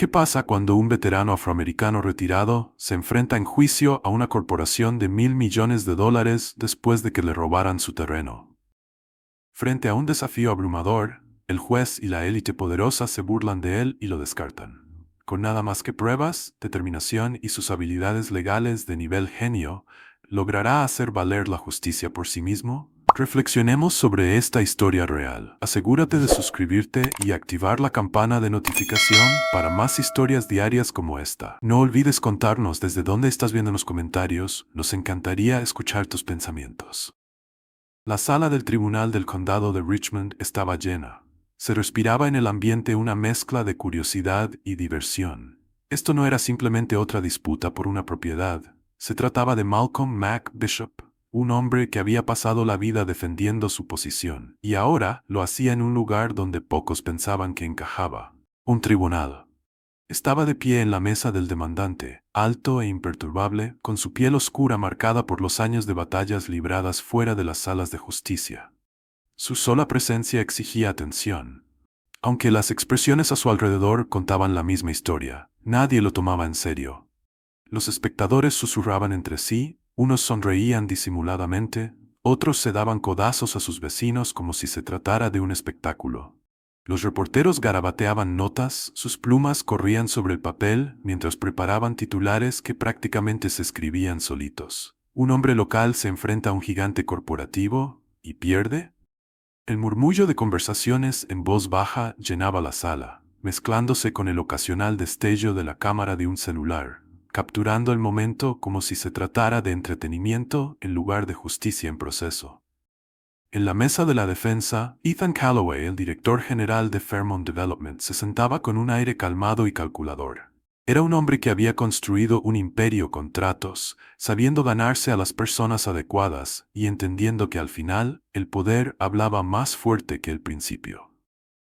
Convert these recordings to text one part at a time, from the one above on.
¿Qué pasa cuando un veterano afroamericano retirado se enfrenta en juicio a una corporación de $1.000 millones después de que le robaran su terreno? Frente a un desafío abrumador, el juez y la élite poderosa se burlan de él y lo descartan. Con nada más que pruebas, determinación y sus habilidades legales de nivel genio, ¿logrará hacer valer la justicia por sí mismo? Reflexionemos sobre esta historia real. Asegúrate de suscribirte y activar la campana de notificación para más historias diarias como esta. No olvides contarnos desde dónde estás viendo en los comentarios, nos encantaría escuchar tus pensamientos. La sala del Tribunal del Condado de Richmond estaba llena. Se respiraba en el ambiente una mezcla de curiosidad y diversión. Esto no era simplemente otra disputa por una propiedad. Se trataba de Malcolm Mac Bishop, un hombre que había pasado la vida defendiendo su posición, y ahora lo hacía en un lugar donde pocos pensaban que encajaba: un tribunal. Estaba de pie en la mesa del demandante, alto e imperturbable, con su piel oscura marcada por los años de batallas libradas fuera de las salas de justicia. Su sola presencia exigía atención. Aunque las expresiones a su alrededor contaban la misma historia, nadie lo tomaba en serio. Los espectadores susurraban entre sí, unos sonreían disimuladamente, otros se daban codazos a sus vecinos como si se tratara de un espectáculo. Los reporteros garabateaban notas, sus plumas corrían sobre el papel mientras preparaban titulares que prácticamente se escribían solitos. ¿Un hombre local se enfrenta a un gigante corporativo y pierde? El murmullo de conversaciones en voz baja llenaba la sala, mezclándose con el ocasional destello de la cámara de un celular, capturando el momento como si se tratara de entretenimiento en lugar de justicia en proceso. En la mesa de la defensa, Ethan Calloway, el director general de Fairmont Development, se sentaba con un aire calmado y calculador. Era un hombre que había construido un imperio con tratos, sabiendo ganarse a las personas adecuadas y entendiendo que al final, el poder hablaba más fuerte que el principio.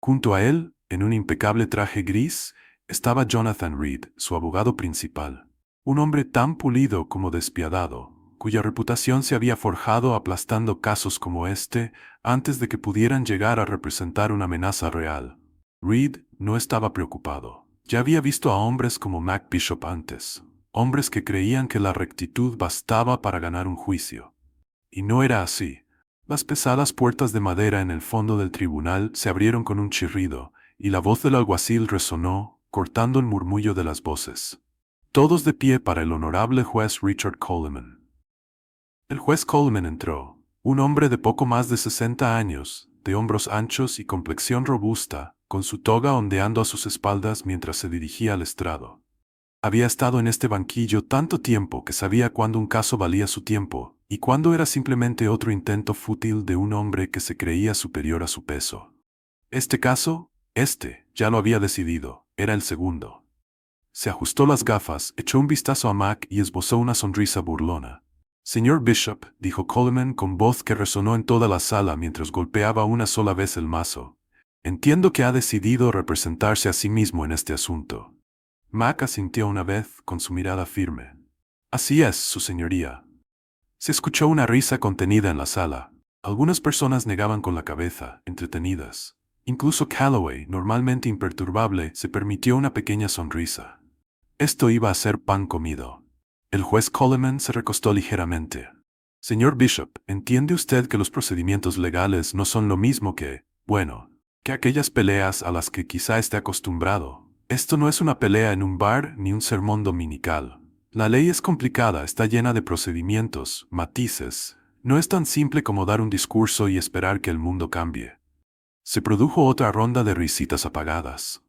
Junto a él, en un impecable traje gris, estaba Jonathan Reed, su abogado principal. Un hombre tan pulido como despiadado, cuya reputación se había forjado aplastando casos como este antes de que pudieran llegar a representar una amenaza real. Reed no estaba preocupado. Ya había visto a hombres como Mac Bishop antes, hombres que creían que la rectitud bastaba para ganar un juicio. Y no era así. Las pesadas puertas de madera en el fondo del tribunal se abrieron con un chirrido, y la voz del alguacil resonó, cortando el murmullo de las voces. Todos de pie para el honorable juez Richard Coleman. El juez Coleman entró, un hombre de poco más de 60 años, de hombros anchos y complexión robusta, con su toga ondeando a sus espaldas mientras se dirigía al estrado. Había estado en este banquillo tanto tiempo que sabía cuándo un caso valía su tiempo, y cuándo era simplemente otro intento fútil de un hombre que se creía superior a su peso. Este caso, ya lo había decidido, era el segundo. Se ajustó las gafas, echó un vistazo a Mac y esbozó una sonrisa burlona. «Señor Bishop», dijo Coleman con voz que resonó en toda la sala mientras golpeaba una sola vez el mazo, «entiendo que ha decidido representarse a sí mismo en este asunto». Mac asintió una vez con su mirada firme. «Así es, su señoría». Se escuchó una risa contenida en la sala. Algunas personas negaban con la cabeza, entretenidas. Incluso Calloway, normalmente imperturbable, se permitió una pequeña sonrisa. Esto iba a ser pan comido. El juez Coleman se recostó ligeramente. «Señor Bishop, ¿entiende usted que los procedimientos legales no son lo mismo que aquellas peleas a las que quizá esté acostumbrado? Esto no es una pelea en un bar ni un sermón dominical. La ley es complicada, está llena de procedimientos, matices. No es tan simple como dar un discurso y esperar que el mundo cambie». Se produjo otra ronda de risitas apagadas.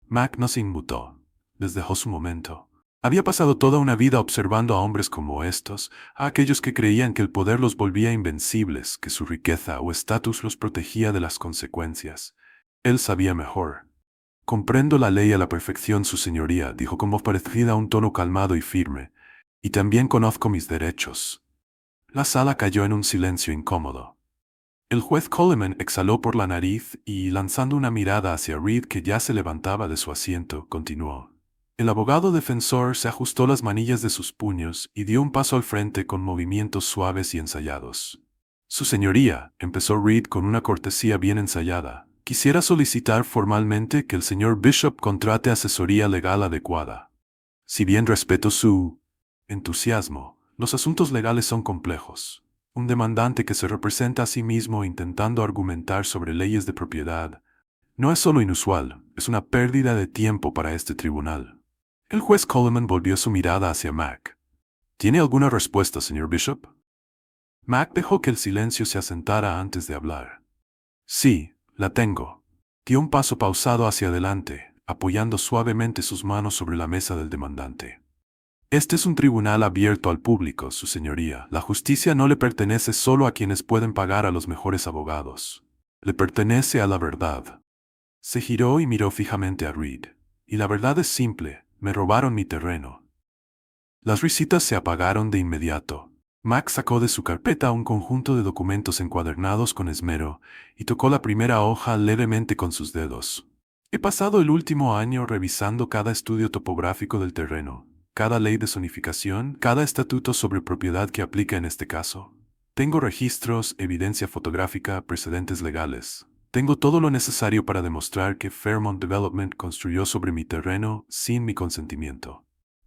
Mac no se inmutó. Les dejó su momento. Había pasado toda una vida observando a hombres como estos, a aquellos que creían que el poder los volvía invencibles, que su riqueza o estatus los protegía de las consecuencias. Él sabía mejor. «Comprendo la ley a la perfección, su señoría», dijo con voz parecida a un tono calmado y firme, «y también conozco mis derechos». La sala cayó en un silencio incómodo. El juez Coleman exhaló por la nariz y, lanzando una mirada hacia Reed que ya se levantaba de su asiento, continuó. El abogado defensor se ajustó las manillas de sus puños y dio un paso al frente con movimientos suaves y ensayados. «Su señoría», empezó Reed con una cortesía bien ensayada, Quisiera solicitar formalmente que el señor Bishop contrate asesoría legal adecuada. Si bien respeto su entusiasmo, los asuntos legales son complejos. Un demandante que se representa a sí mismo intentando argumentar sobre leyes de propiedad no es solo inusual, es una pérdida de tiempo para este tribunal. El juez Coleman volvió su mirada hacia Mac. ¿Tiene alguna respuesta, señor Bishop? Mac dejó que el silencio se asentara antes de hablar. Sí, la tengo. Dio un paso pausado hacia adelante, apoyando suavemente sus manos sobre la mesa del demandante. Este es un tribunal abierto al público, su señoría. La justicia no le pertenece solo a quienes pueden pagar a los mejores abogados. Le pertenece a la verdad. Se giró y miró fijamente a Reed. Y la verdad es simple, me robaron mi terreno. Las risitas se apagaron de inmediato. Max sacó de su carpeta un conjunto de documentos encuadernados con esmero y tocó la primera hoja levemente con sus dedos. He pasado el último año revisando cada estudio topográfico del terreno, cada ley de zonificación, cada estatuto sobre propiedad que aplica en este caso. Tengo registros, evidencia fotográfica, precedentes legales. Tengo todo lo necesario para demostrar que Fairmont Development construyó sobre mi terreno sin mi consentimiento.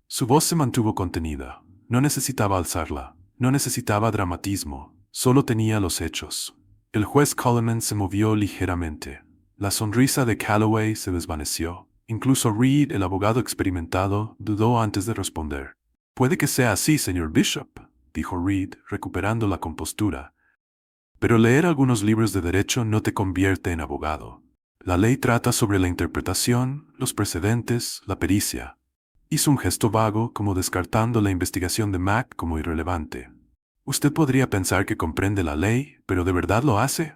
Su voz se mantuvo contenida. No necesitaba alzarla. No necesitaba dramatismo. Solo tenía los hechos. El juez Coleman se movió ligeramente. La sonrisa de Calloway se desvaneció. Incluso Reed, el abogado experimentado, dudó antes de responder. Puede que sea así, señor Bishop, dijo Reed, recuperando la compostura. Pero leer algunos libros de derecho no te convierte en abogado. La ley trata sobre la interpretación, los precedentes, la pericia. Hizo un gesto vago, como descartando la investigación de Mac como irrelevante. Usted podría pensar que comprende la ley, pero ¿de verdad lo hace?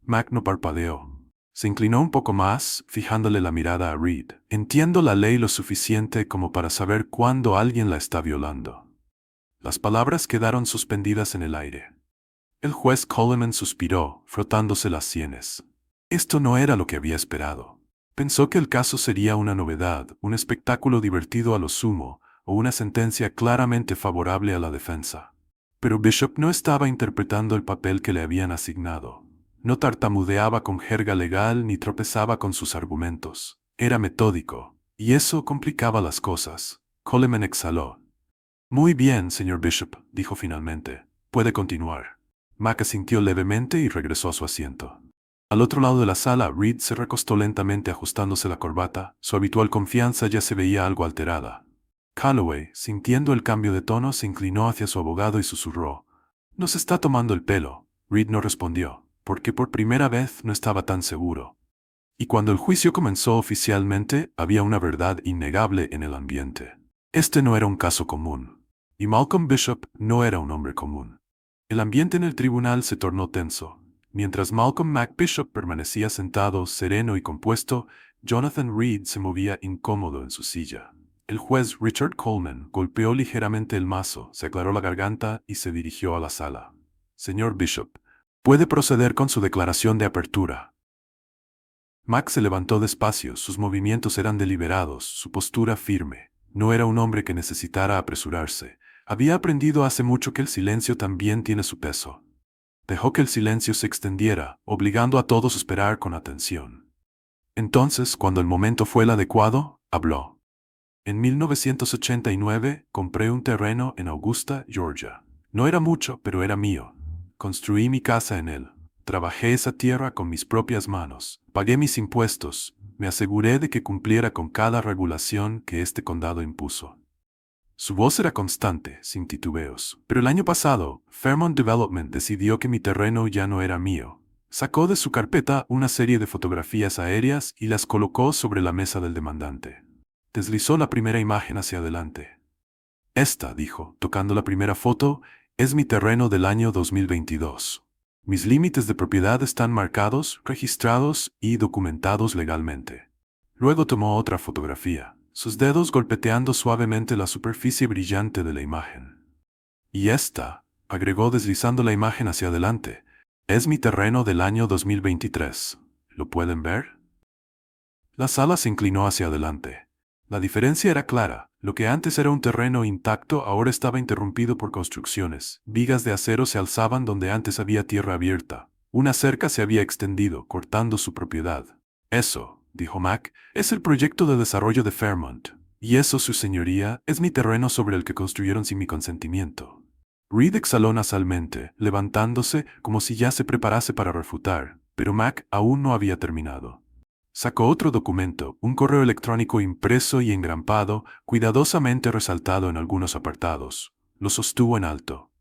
Mac no parpadeó. Se inclinó un poco más, fijándole la mirada a Reed. Entiendo la ley lo suficiente como para saber cuándo alguien la está violando. Las palabras quedaron suspendidas en el aire. El juez Coleman suspiró, frotándose las sienes. Esto no era lo que había esperado. Pensó que el caso sería una novedad, un espectáculo divertido a lo sumo, o una sentencia claramente favorable a la defensa. Pero Bishop no estaba interpretando el papel que le habían asignado. No tartamudeaba con jerga legal ni tropezaba con sus argumentos. Era metódico, y eso complicaba las cosas. Coleman exhaló. Muy bien, señor Bishop, dijo finalmente. Puede continuar. Mac asintió levemente y regresó a su asiento. Al otro lado de la sala, Reed se recostó lentamente ajustándose la corbata. Su habitual confianza ya se veía algo alterada. Calloway, sintiendo el cambio de tono, se inclinó hacia su abogado y susurró. «Nos está tomando el pelo». Reed no respondió, porque por primera vez no estaba tan seguro. Y cuando el juicio comenzó oficialmente, había una verdad innegable en el ambiente. Este no era un caso común. Y Malcolm Bishop no era un hombre común. El ambiente en el tribunal se tornó tenso. Mientras Malcolm Bishop permanecía sentado, sereno y compuesto, Jonathan Reed se movía incómodo en su silla. El juez Richard Coleman golpeó ligeramente el mazo, se aclaró la garganta y se dirigió a la sala. Señor Bishop, puede proceder con su declaración de apertura. Mac se levantó despacio, sus movimientos eran deliberados, su postura firme. No era un hombre que necesitara apresurarse. Había aprendido hace mucho que el silencio también tiene su peso. Dejó que el silencio se extendiera, obligando a todos a esperar con atención. Entonces, cuando el momento fue el adecuado, habló. En 1989 compré un terreno en Augusta, Georgia. No era mucho, pero era mío. Construí mi casa en él. Trabajé esa tierra con mis propias manos. Pagué mis impuestos. Me aseguré de que cumpliera con cada regulación que este condado impuso. Su voz era constante, sin titubeos. Pero el año pasado, Fairmont Development decidió que mi terreno ya no era mío. Sacó de su carpeta una serie de fotografías aéreas y las colocó sobre la mesa del demandante. Deslizó la primera imagen hacia adelante. Esta, dijo, tocando la primera foto, es mi terreno del año 2022. Mis límites de propiedad están marcados, registrados y documentados legalmente. Luego tomó otra fotografía, sus dedos golpeteando suavemente la superficie brillante de la imagen. Y esta, agregó deslizando la imagen hacia adelante, es mi terreno del año 2023. ¿Lo pueden ver? La sala se inclinó hacia adelante. La diferencia era clara. Lo que antes era un terreno intacto ahora estaba interrumpido por construcciones. Vigas de acero se alzaban donde antes había tierra abierta. Una cerca se había extendido, cortando su propiedad. Eso, dijo Mac, es el proyecto de desarrollo de Fairmont. Y eso, su señoría, es mi terreno sobre el que construyeron sin mi consentimiento. Reed exhaló nasalmente, levantándose como si ya se preparase para refutar, pero Mac aún no había terminado. Sacó otro documento, un correo electrónico impreso y engrampado, cuidadosamente resaltado en algunos apartados. Lo sostuvo en alto.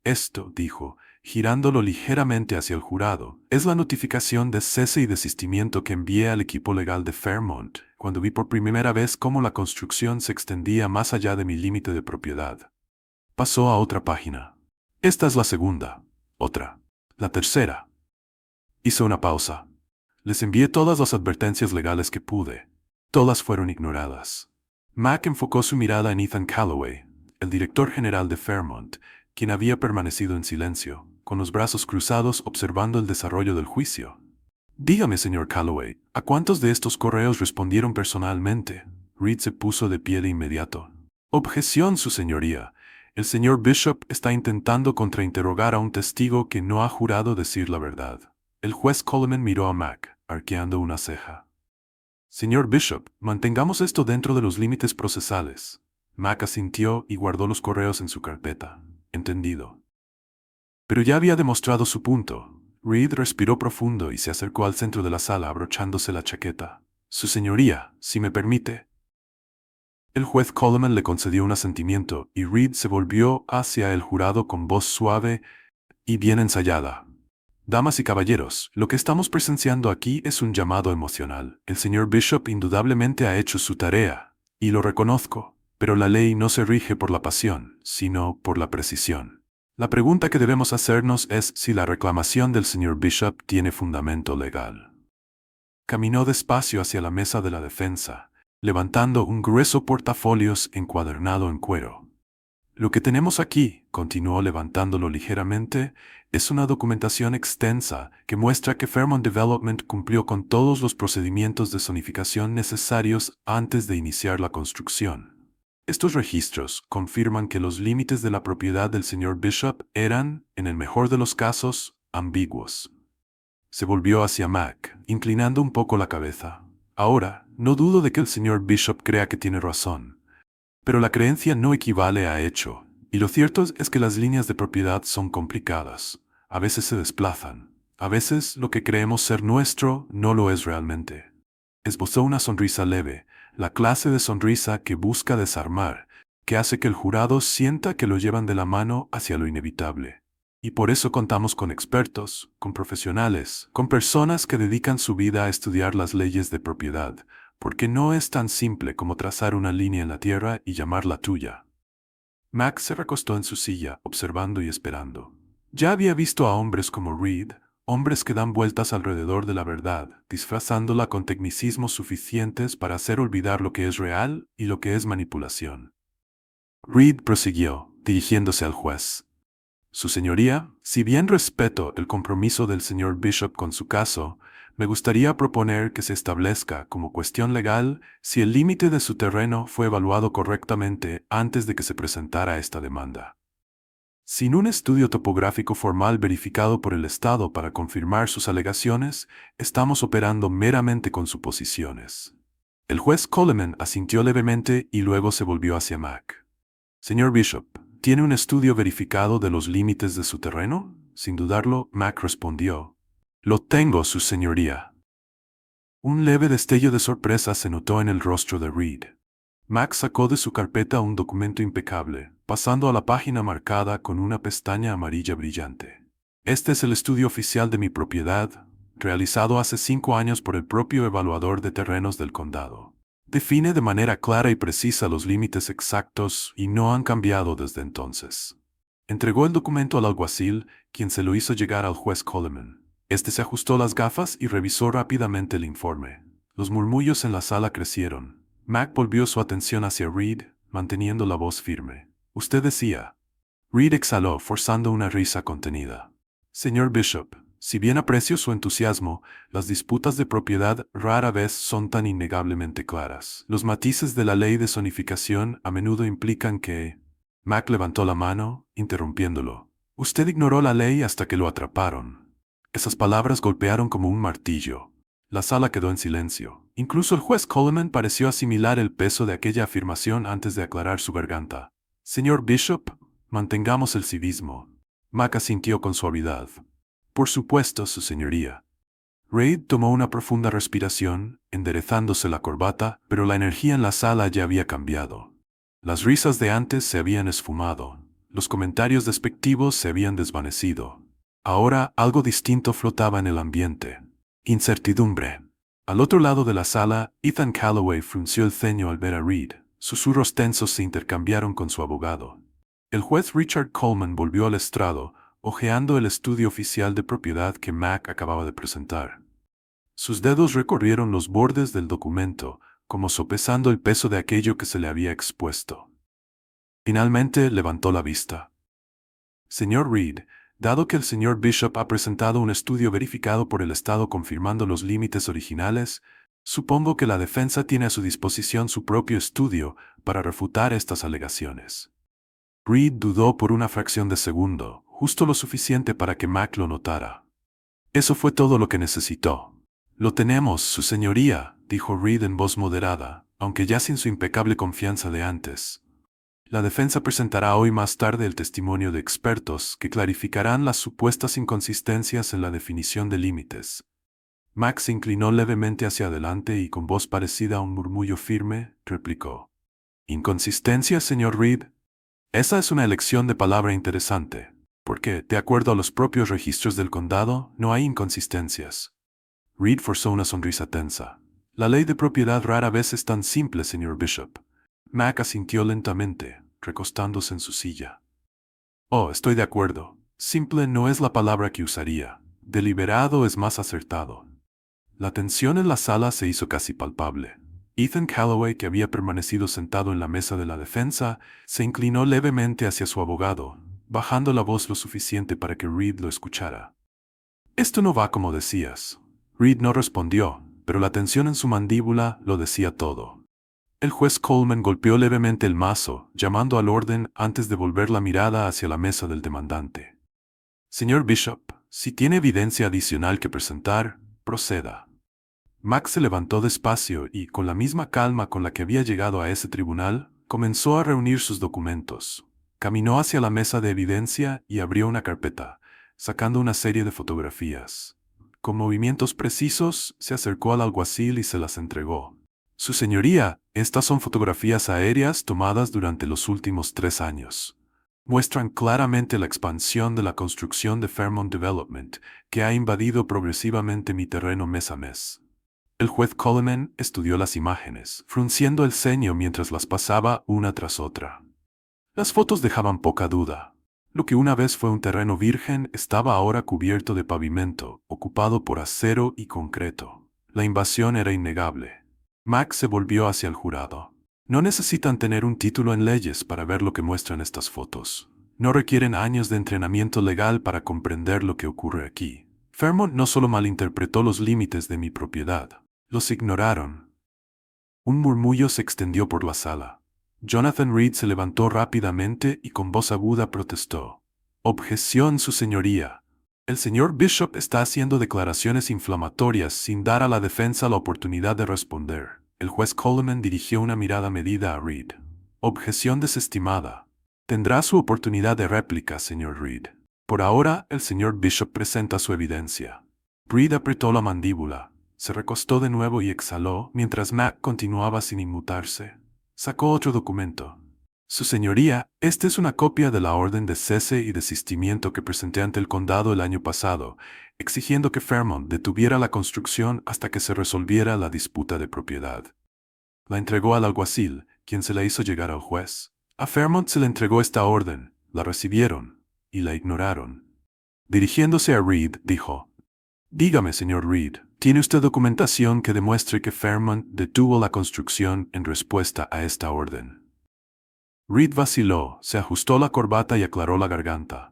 Esto, dijo, girándolo ligeramente hacia el jurado, es la notificación de cese y desistimiento que envié al equipo legal de Fairmont, cuando vi por primera vez cómo la construcción se extendía más allá de mi límite de propiedad. Pasó a otra página. Esta es la segunda. Otra. La tercera. Hizo una pausa. Les envié todas las advertencias legales que pude. Todas fueron ignoradas. Mac enfocó su mirada en Ethan Calloway, el director general de Fairmont, quien había permanecido en silencio, con los brazos cruzados observando el desarrollo del juicio. Dígame, señor Calloway, ¿a cuántos de estos correos respondieron personalmente? Reed se puso de pie de inmediato. Objeción, su señoría. El señor Bishop está intentando contrainterrogar a un testigo que no ha jurado decir la verdad. El juez Coleman miró a Mac, arqueando una ceja. Señor Bishop, mantengamos esto dentro de los límites procesales. Mac asintió y guardó los correos en su carpeta. Entendido. Pero ya había demostrado su punto. Reed respiró profundo y se acercó al centro de la sala abrochándose la chaqueta. Su señoría, si me permite. El juez Coleman le concedió un asentimiento y Reed se volvió hacia el jurado con voz suave y bien ensayada. Damas y caballeros, lo que estamos presenciando aquí es un llamado emocional. El señor Bishop indudablemente ha hecho su tarea, y lo reconozco, pero la ley no se rige por la pasión, sino por la precisión. La pregunta que debemos hacernos es si la reclamación del señor Bishop tiene fundamento legal. Caminó despacio hacia la mesa de la defensa, levantando un grueso portafolios encuadernado en cuero. Lo que tenemos aquí, continuó levantándolo ligeramente, es una documentación extensa que muestra que Fairmont Development cumplió con todos los procedimientos de zonificación necesarios antes de iniciar la construcción. Estos registros confirman que los límites de la propiedad del señor Bishop eran, en el mejor de los casos, ambiguos. Se volvió hacia Mac, inclinando un poco la cabeza. Ahora, no dudo de que el señor Bishop crea que tiene razón. Pero la creencia no equivale a hecho, y lo cierto es que las líneas de propiedad son complicadas. A veces se desplazan. A veces lo que creemos ser nuestro no lo es realmente. Esbozó una sonrisa leve, la clase de sonrisa que busca desarmar, que hace que el jurado sienta que lo llevan de la mano hacia lo inevitable. Y por eso contamos con expertos, con profesionales, con personas que dedican su vida a estudiar las leyes de propiedad, porque no es tan simple como trazar una línea en la tierra y llamarla tuya. Mac se recostó en su silla, observando y esperando. Ya había visto a hombres como Reed, hombres que dan vueltas alrededor de la verdad, disfrazándola con tecnicismos suficientes para hacer olvidar lo que es real y lo que es manipulación. Reed prosiguió, dirigiéndose al juez. Su señoría, si bien respeto el compromiso del señor Bishop con su caso, me gustaría proponer que se establezca como cuestión legal si el límite de su terreno fue evaluado correctamente antes de que se presentara esta demanda. Sin un estudio topográfico formal verificado por el Estado para confirmar sus alegaciones, estamos operando meramente con suposiciones. El juez Coleman asintió levemente y luego se volvió hacia Mac. Señor Bishop, ¿tiene un estudio verificado de los límites de su terreno? Sin dudarlo, Mac respondió. Lo tengo, su señoría. Un leve destello de sorpresa se notó en el rostro de Reed. Mac sacó de su carpeta un documento impecable, pasando a la página marcada con una pestaña amarilla brillante. Este es el estudio oficial de mi propiedad, realizado hace 5 años por el propio evaluador de terrenos del condado. Define de manera clara y precisa los límites exactos y no han cambiado desde entonces. Entregó el documento al alguacil, quien se lo hizo llegar al juez Coleman. Este se ajustó las gafas y revisó rápidamente el informe. Los murmullos en la sala crecieron. Mac volvió su atención hacia Reed, manteniendo la voz firme. Usted decía. Reed exhaló, forzando una risa contenida. Señor Bishop, si bien aprecio su entusiasmo, las disputas de propiedad rara vez son tan innegablemente claras. Los matices de la ley de zonificación a menudo implican que... Mac levantó la mano, interrumpiéndolo. Usted ignoró la ley hasta que lo atraparon. Esas palabras golpearon como un martillo. La sala quedó en silencio. Incluso el juez Coleman pareció asimilar el peso de aquella afirmación antes de aclarar su garganta. Señor Bishop, mantengamos el civismo. Mac asintió con suavidad. Por supuesto, su señoría. Reid tomó una profunda respiración, enderezándose la corbata, pero la energía en la sala ya había cambiado. Las risas de antes se habían esfumado. Los comentarios despectivos se habían desvanecido. Ahora algo distinto flotaba en el ambiente. Incertidumbre. Al otro lado de la sala, Ethan Calloway frunció el ceño al ver a Reid. Susurros tensos se intercambiaron con su abogado. El juez Richard Coleman volvió al estrado, hojeando el estudio oficial de propiedad que Mac acababa de presentar. Sus dedos recorrieron los bordes del documento, como sopesando el peso de aquello que se le había expuesto. Finalmente levantó la vista. Señor Reid, dado que el señor Bishop ha presentado un estudio verificado por el Estado confirmando los límites originales, supongo que la defensa tiene a su disposición su propio estudio para refutar estas alegaciones. Reid dudó por una fracción de segundo, justo lo suficiente para que Mac lo notara. Eso fue todo lo que necesitó. Lo tenemos, su señoría, dijo Reid en voz moderada, aunque ya sin su impecable confianza de antes. La defensa presentará hoy más tarde el testimonio de expertos que clarificarán las supuestas inconsistencias en la definición de límites. Mac se inclinó levemente hacia adelante y con voz parecida a un murmullo firme, replicó. ¿Inconsistencias, señor Reid? Esa es una elección de palabra interesante, porque, de acuerdo a los propios registros del condado, no hay inconsistencias. Reid forzó una sonrisa tensa. La ley de propiedad rara vez es tan simple, señor Bishop. Mac asintió lentamente, recostándose en su silla. Oh, estoy de acuerdo. Simple no es la palabra que usaría. Deliberado es más acertado. La tensión en la sala se hizo casi palpable. Ethan Calloway, que había permanecido sentado en la mesa de la defensa, se inclinó levemente hacia su abogado, bajando la voz lo suficiente para que Reid lo escuchara. Esto no va como decías. Reid no respondió, pero la tensión en su mandíbula lo decía todo. El juez Coleman golpeó levemente el mazo, llamando al orden antes de volver la mirada hacia la mesa del demandante. Señor Bishop, si tiene evidencia adicional que presentar, proceda. Mac se levantó despacio y, con la misma calma con la que había llegado a ese tribunal, comenzó a reunir sus documentos. Caminó hacia la mesa de evidencia y abrió una carpeta, sacando una serie de fotografías. Con movimientos precisos, se acercó al alguacil y se las entregó. Su señoría, estas son fotografías aéreas tomadas durante los últimos 3 años. Muestran claramente la expansión de la construcción de Fairmont Development, que ha invadido progresivamente mi terreno mes a mes. El juez Coleman estudió las imágenes, frunciendo el ceño mientras las pasaba una tras otra. Las fotos dejaban poca duda. Lo que una vez fue un terreno virgen estaba ahora cubierto de pavimento, ocupado por acero y concreto. La invasión era innegable. Mac se volvió hacia el jurado. No necesitan tener un título en leyes para ver lo que muestran estas fotos. No requieren años de entrenamiento legal para comprender lo que ocurre aquí. Fairmont no solo malinterpretó los límites de mi propiedad, los ignoraron. Un murmullo se extendió por la sala. Jonathan Reid se levantó rápidamente y con voz aguda protestó. Objeción, su señoría. El señor Bishop está haciendo declaraciones inflamatorias sin dar a la defensa la oportunidad de responder. El juez Coleman dirigió una mirada medida a Reid. Objeción desestimada. Tendrá su oportunidad de réplica, señor Reid. Por ahora, el señor Bishop presenta su evidencia. Reid apretó la mandíbula, se recostó de nuevo y exhaló mientras Mac continuaba sin inmutarse. Sacó otro documento. Su señoría, esta es una copia de la orden de cese y desistimiento que presenté ante el condado el año pasado, exigiendo que Fairmont detuviera la construcción hasta que se resolviera la disputa de propiedad. La entregó al alguacil, quien se la hizo llegar al juez. A Fairmont se le entregó esta orden, la recibieron, y la ignoraron. Dirigiéndose a Reid, dijo, «Dígame, señor Reid, ¿tiene usted documentación que demuestre que Fairmont detuvo la construcción en respuesta a esta orden?» Reid vaciló, se ajustó la corbata y aclaró la garganta.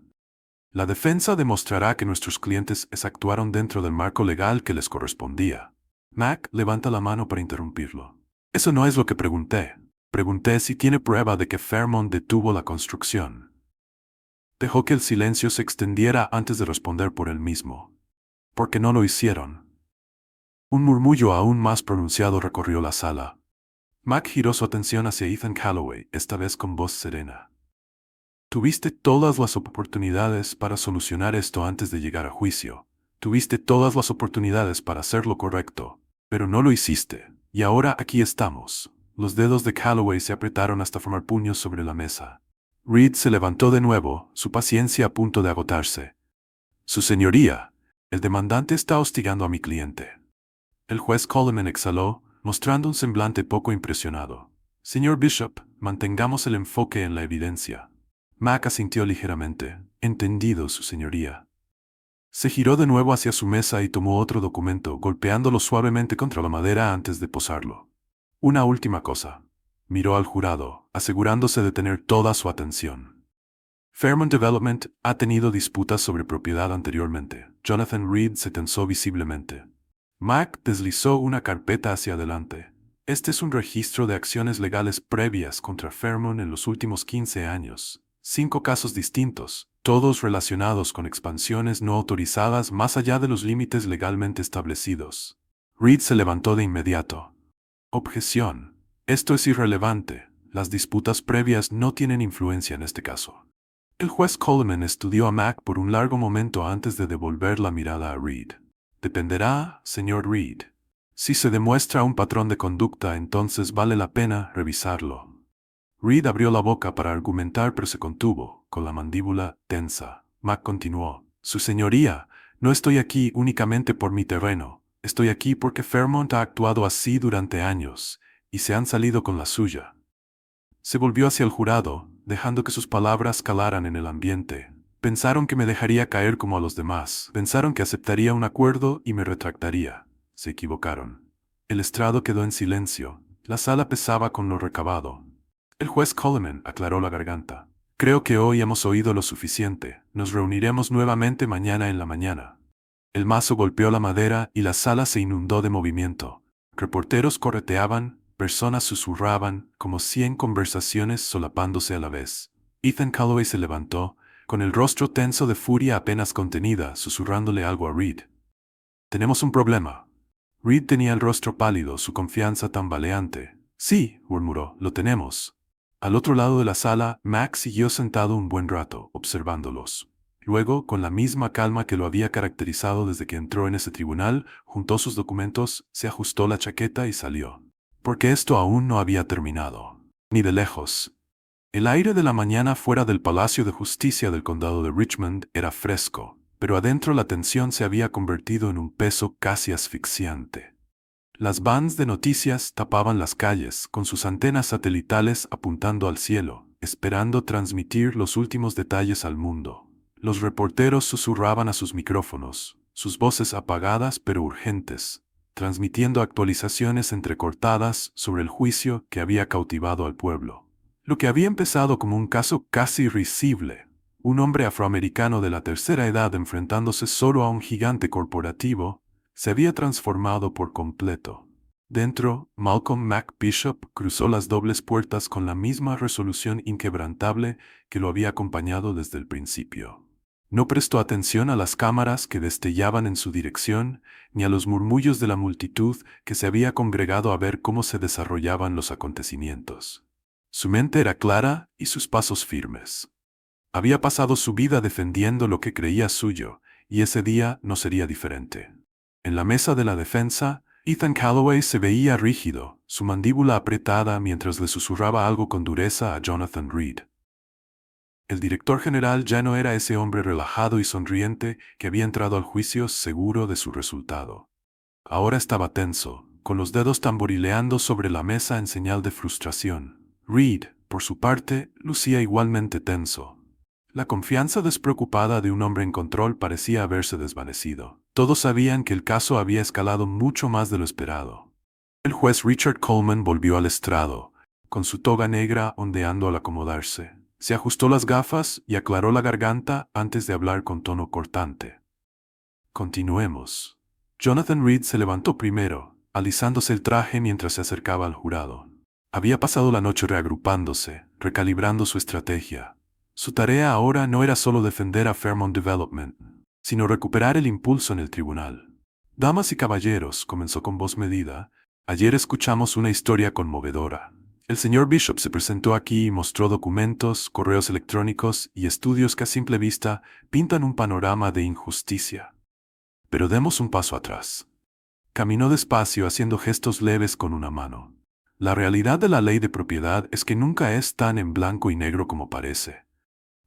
La defensa demostrará que nuestros clientes actuaron dentro del marco legal que les correspondía. Mac levanta la mano para interrumpirlo. Eso no es lo que pregunté. Pregunté si tiene prueba de que Fairmont detuvo la construcción. Dejó que el silencio se extendiera antes de responder por él mismo. ¿Por qué no lo hicieron? Un murmullo aún más pronunciado recorrió la sala. Mac giró su atención hacia Ethan Calloway, esta vez con voz serena. Tuviste todas las oportunidades para solucionar esto antes de llegar a juicio. Tuviste todas las oportunidades para hacer lo correcto, pero no lo hiciste. Y ahora aquí estamos. Los dedos de Calloway se apretaron hasta formar puños sobre la mesa. Reed se levantó de nuevo, su paciencia a punto de agotarse. Su señoría, el demandante está hostigando a mi cliente. El juez Coleman exhaló, mostrando un semblante poco impresionado. Señor Bishop, mantengamos el enfoque en la evidencia. Mac asintió ligeramente. Entendido, su señoría. Se giró de nuevo hacia su mesa y tomó otro documento, golpeándolo suavemente contra la madera antes de posarlo. Una última cosa. Miró al jurado, asegurándose de tener toda su atención. Fairmont Development ha tenido disputas sobre propiedad anteriormente. Jonathan Reed se tensó visiblemente. Mac deslizó una carpeta hacia adelante. Este es un registro de acciones legales previas contra Fairmont en los últimos 15 años. 5 casos distintos, todos relacionados con expansiones no autorizadas más allá de los límites legalmente establecidos. Reed se levantó de inmediato. Objeción. Esto es irrelevante. Las disputas previas no tienen influencia en este caso. El juez Coleman estudió a Mac por un largo momento antes de devolver la mirada a Reed. Dependerá, señor Reed. Si se demuestra un patrón de conducta, entonces vale la pena revisarlo. Reed abrió la boca para argumentar, pero se contuvo, con la mandíbula tensa. Mac continuó. Su señoría, no estoy aquí únicamente por mi terreno. Estoy aquí porque Fairmont ha actuado así durante años, y se han salido con la suya. Se volvió hacia el jurado, dejando que sus palabras calaran en el ambiente. Pensaron que me dejaría caer como a los demás. Pensaron que aceptaría un acuerdo y me retractaría. Se equivocaron. El estrado quedó en silencio. La sala pesaba con lo recabado. El juez Coleman aclaró la garganta. Creo que hoy hemos oído lo suficiente. Nos reuniremos nuevamente mañana en la mañana. El mazo golpeó la madera y la sala se inundó de movimiento. Reporteros correteaban, personas susurraban, como 100 conversaciones solapándose a la vez. Ethan Calloway se levantó, con el rostro tenso de furia apenas contenida, susurrándole algo a Reed. Tenemos un problema. Reed tenía el rostro pálido, su confianza tambaleante. Sí, murmuró, lo tenemos. Al otro lado de la sala, Mac siguió sentado un buen rato, observándolos. Luego, con la misma calma que lo había caracterizado desde que entró en ese tribunal, juntó sus documentos, se ajustó la chaqueta y salió. Porque esto aún no había terminado. Ni de lejos. El aire de la mañana fuera del Palacio de Justicia del Condado de Richmond era fresco, pero adentro la tensión se había convertido en un peso casi asfixiante. Las vans de noticias tapaban las calles, con sus antenas satelitales apuntando al cielo, esperando transmitir los últimos detalles al mundo. Los reporteros susurraban a sus micrófonos, sus voces apagadas pero urgentes, transmitiendo actualizaciones entrecortadas sobre el juicio que había cautivado al pueblo. Lo que había empezado como un caso casi risible, un hombre afroamericano de la tercera edad enfrentándose solo a un gigante corporativo, se había transformado por completo. Dentro, Malcolm Mac Bishop cruzó las dobles puertas con la misma resolución inquebrantable que lo había acompañado desde el principio. No prestó atención a las cámaras que destellaban en su dirección, ni a los murmullos de la multitud que se había congregado a ver cómo se desarrollaban los acontecimientos. Su mente era clara y sus pasos firmes. Había pasado su vida defendiendo lo que creía suyo, y ese día no sería diferente. En la mesa de la defensa, Ethan Calloway se veía rígido, su mandíbula apretada mientras le susurraba algo con dureza a Jonathan Reed. El director general ya no era ese hombre relajado y sonriente que había entrado al juicio seguro de su resultado. Ahora estaba tenso, con los dedos tamborileando sobre la mesa en señal de frustración. Reed, por su parte, lucía igualmente tenso. La confianza despreocupada de un hombre en control parecía haberse desvanecido. Todos sabían que el caso había escalado mucho más de lo esperado. El juez Richard Coleman volvió al estrado, con su toga negra ondeando al acomodarse. Se ajustó las gafas y aclaró la garganta antes de hablar con tono cortante. Continuemos. Jonathan Reed se levantó primero, alisándose el traje mientras se acercaba al jurado. Había pasado la noche reagrupándose, recalibrando su estrategia. Su tarea ahora no era solo defender a Fairmont Development. sino recuperar el impulso en el tribunal. Damas y caballeros, comenzó con voz medida, ayer escuchamos una historia conmovedora. El señor Bishop se presentó aquí y mostró documentos, correos electrónicos y estudios que a simple vista pintan un panorama de injusticia. Pero demos un paso atrás. Caminó despacio haciendo gestos leves con una mano. La realidad de la ley de propiedad es que nunca es tan en blanco y negro como parece.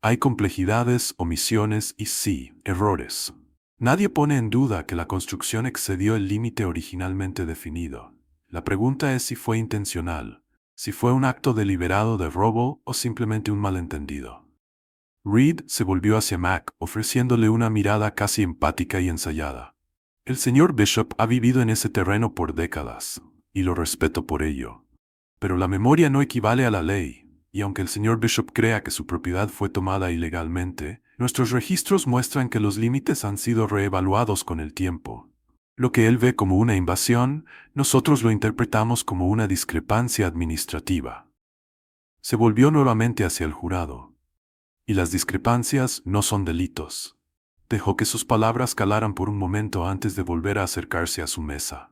Hay complejidades, omisiones y sí, errores. Nadie pone en duda que la construcción excedió el límite originalmente definido. La pregunta es si fue intencional, si fue un acto deliberado de robo o simplemente un malentendido. Reed se volvió hacia Mac, ofreciéndole una mirada casi empática y ensayada. El señor Bishop ha vivido en ese terreno por décadas, y lo respeto por ello. Pero la memoria no equivale a la ley, y aunque el señor Bishop crea que su propiedad fue tomada ilegalmente, nuestros registros muestran que los límites han sido reevaluados con el tiempo. Lo que él ve como una invasión, nosotros lo interpretamos como una discrepancia administrativa. Se volvió nuevamente hacia el jurado. Y las discrepancias no son delitos. Dejó que sus palabras calaran por un momento antes de volver a acercarse a su mesa.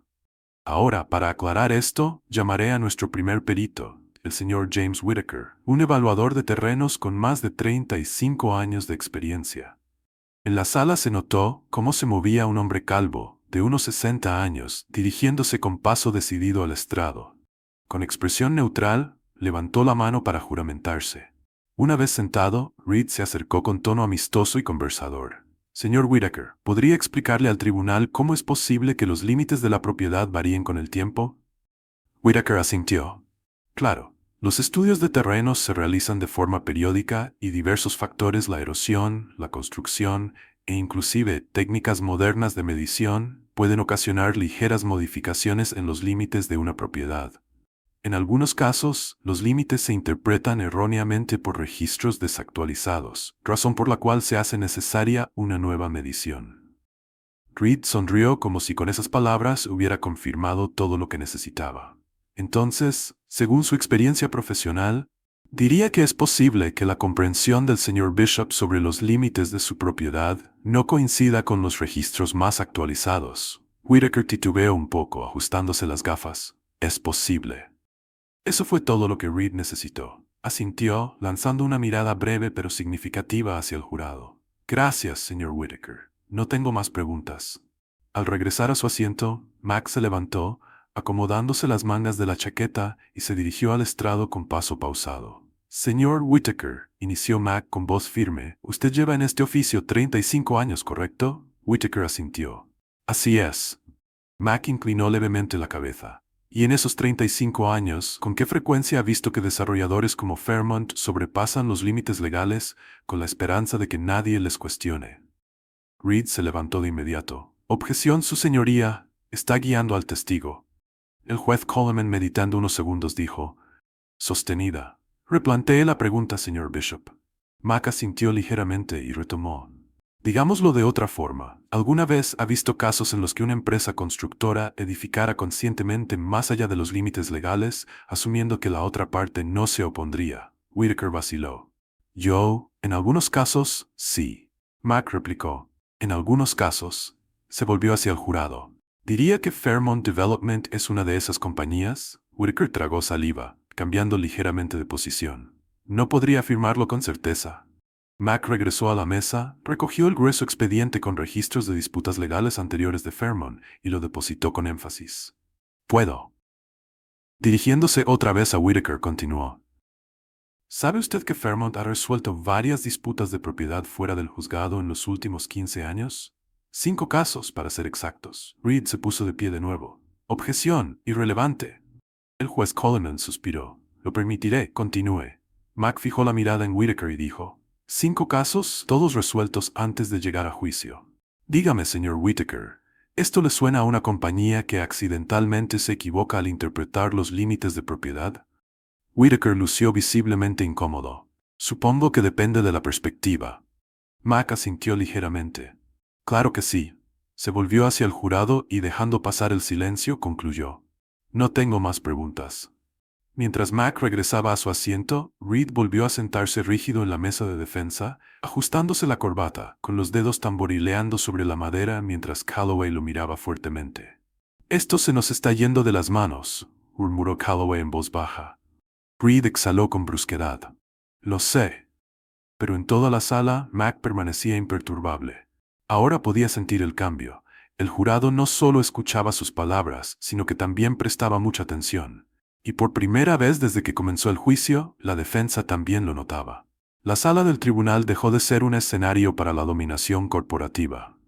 Ahora, para aclarar esto, llamaré a nuestro primer perito, el señor James Whittaker, un evaluador de terrenos con más de 35 años de experiencia. En la sala se notó cómo se movía un hombre calvo, de unos 60 años, dirigiéndose con paso decidido al estrado. Con expresión neutral, levantó la mano para juramentarse. Una vez sentado, Reed se acercó con tono amistoso y conversador. Señor Whittaker, ¿podría explicarle al tribunal cómo es posible que los límites de la propiedad varíen con el tiempo? Whittaker asintió. Claro, los estudios de terrenos se realizan de forma periódica y diversos factores, la erosión, la construcción e inclusive técnicas modernas de medición, pueden ocasionar ligeras modificaciones en los límites de una propiedad. En algunos casos, los límites se interpretan erróneamente por registros desactualizados, razón por la cual se hace necesaria una nueva medición. Reed sonrió como si con esas palabras hubiera confirmado todo lo que necesitaba. Entonces, según su experiencia profesional, diría que es posible que la comprensión del señor Bishop sobre los límites de su propiedad no coincida con los registros más actualizados. Whittaker titubeó un poco, ajustándose las gafas. Es posible. Eso fue todo lo que Reed necesitó. Asintió, lanzando una mirada breve pero significativa hacia el jurado. Gracias, señor Whittaker. No tengo más preguntas. Al regresar a su asiento, Mac se levantó, acomodándose las mangas de la chaqueta y se dirigió al estrado con paso pausado. Señor Whittaker, inició Mac con voz firme, usted lleva en este oficio 35 años, ¿correcto? Whittaker asintió. Así es. Mac inclinó levemente la cabeza. Y en esos 35 años, ¿con qué frecuencia ha visto que desarrolladores como Fairmont sobrepasan los límites legales con la esperanza de que nadie les cuestione? Reed se levantó de inmediato. Objeción, su señoría, está guiando al testigo. El juez Coleman, meditando unos segundos, dijo, sostenida. Replanteé la pregunta, señor Bishop. Mac asintió ligeramente y retomó. Digámoslo de otra forma, ¿alguna vez ha visto casos en los que una empresa constructora edificara conscientemente más allá de los límites legales, asumiendo que la otra parte no se opondría? Whittaker vaciló. Yo, en algunos casos, sí. Mac replicó. En algunos casos. Se volvió hacia el jurado. ¿Diría que Fairmont Development es una de esas compañías? Whittaker tragó saliva, cambiando ligeramente de posición. No podría afirmarlo con certeza. Mac regresó a la mesa, recogió el grueso expediente con registros de disputas legales anteriores de Fairmont y lo depositó con énfasis. Puedo. Dirigiéndose otra vez a Whittaker, continuó. ¿Sabe usted que Fairmont ha resuelto varias disputas de propiedad fuera del juzgado en los últimos 15 años? 5 casos, para ser exactos. Reed se puso de pie de nuevo. Objeción, irrelevante. El juez Coleman suspiró. Lo permitiré, continúe. Mac fijó la mirada en Whittaker y dijo, 5 casos, todos resueltos antes de llegar a juicio. Dígame, señor Whittaker, ¿esto le suena a una compañía que accidentalmente se equivoca al interpretar los límites de propiedad? Whittaker lució visiblemente incómodo. Supongo que depende de la perspectiva. Mac asintió ligeramente. Claro que sí. Se volvió hacia el jurado y dejando pasar el silencio concluyó. No tengo más preguntas. Mientras Mac regresaba a su asiento, Reed volvió a sentarse rígido en la mesa de defensa, ajustándose la corbata, con los dedos tamborileando sobre la madera mientras Calloway lo miraba fuertemente. «Esto se nos está yendo de las manos», murmuró Calloway en voz baja. Reed exhaló con brusquedad. «Lo sé». Pero en toda la sala, Mac permanecía imperturbable. Ahora podía sentir el cambio. El jurado no solo escuchaba sus palabras, sino que también prestaba mucha atención. Y por primera vez desde que comenzó el juicio, la defensa también lo notaba. La sala del tribunal dejó de ser un escenario para la dominación corporativa.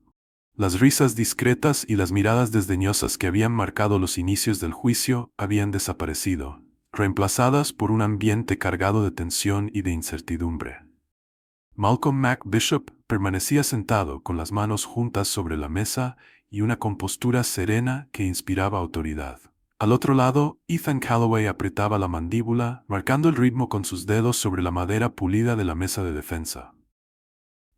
Las risas discretas y las miradas desdeñosas que habían marcado los inicios del juicio habían desaparecido, reemplazadas por un ambiente cargado de tensión y de incertidumbre. Malcolm Mac Bishop permanecía sentado con las manos juntas sobre la mesa y una compostura serena que inspiraba autoridad. Al otro lado, Ethan Calloway apretaba la mandíbula, marcando el ritmo con sus dedos sobre la madera pulida de la mesa de defensa.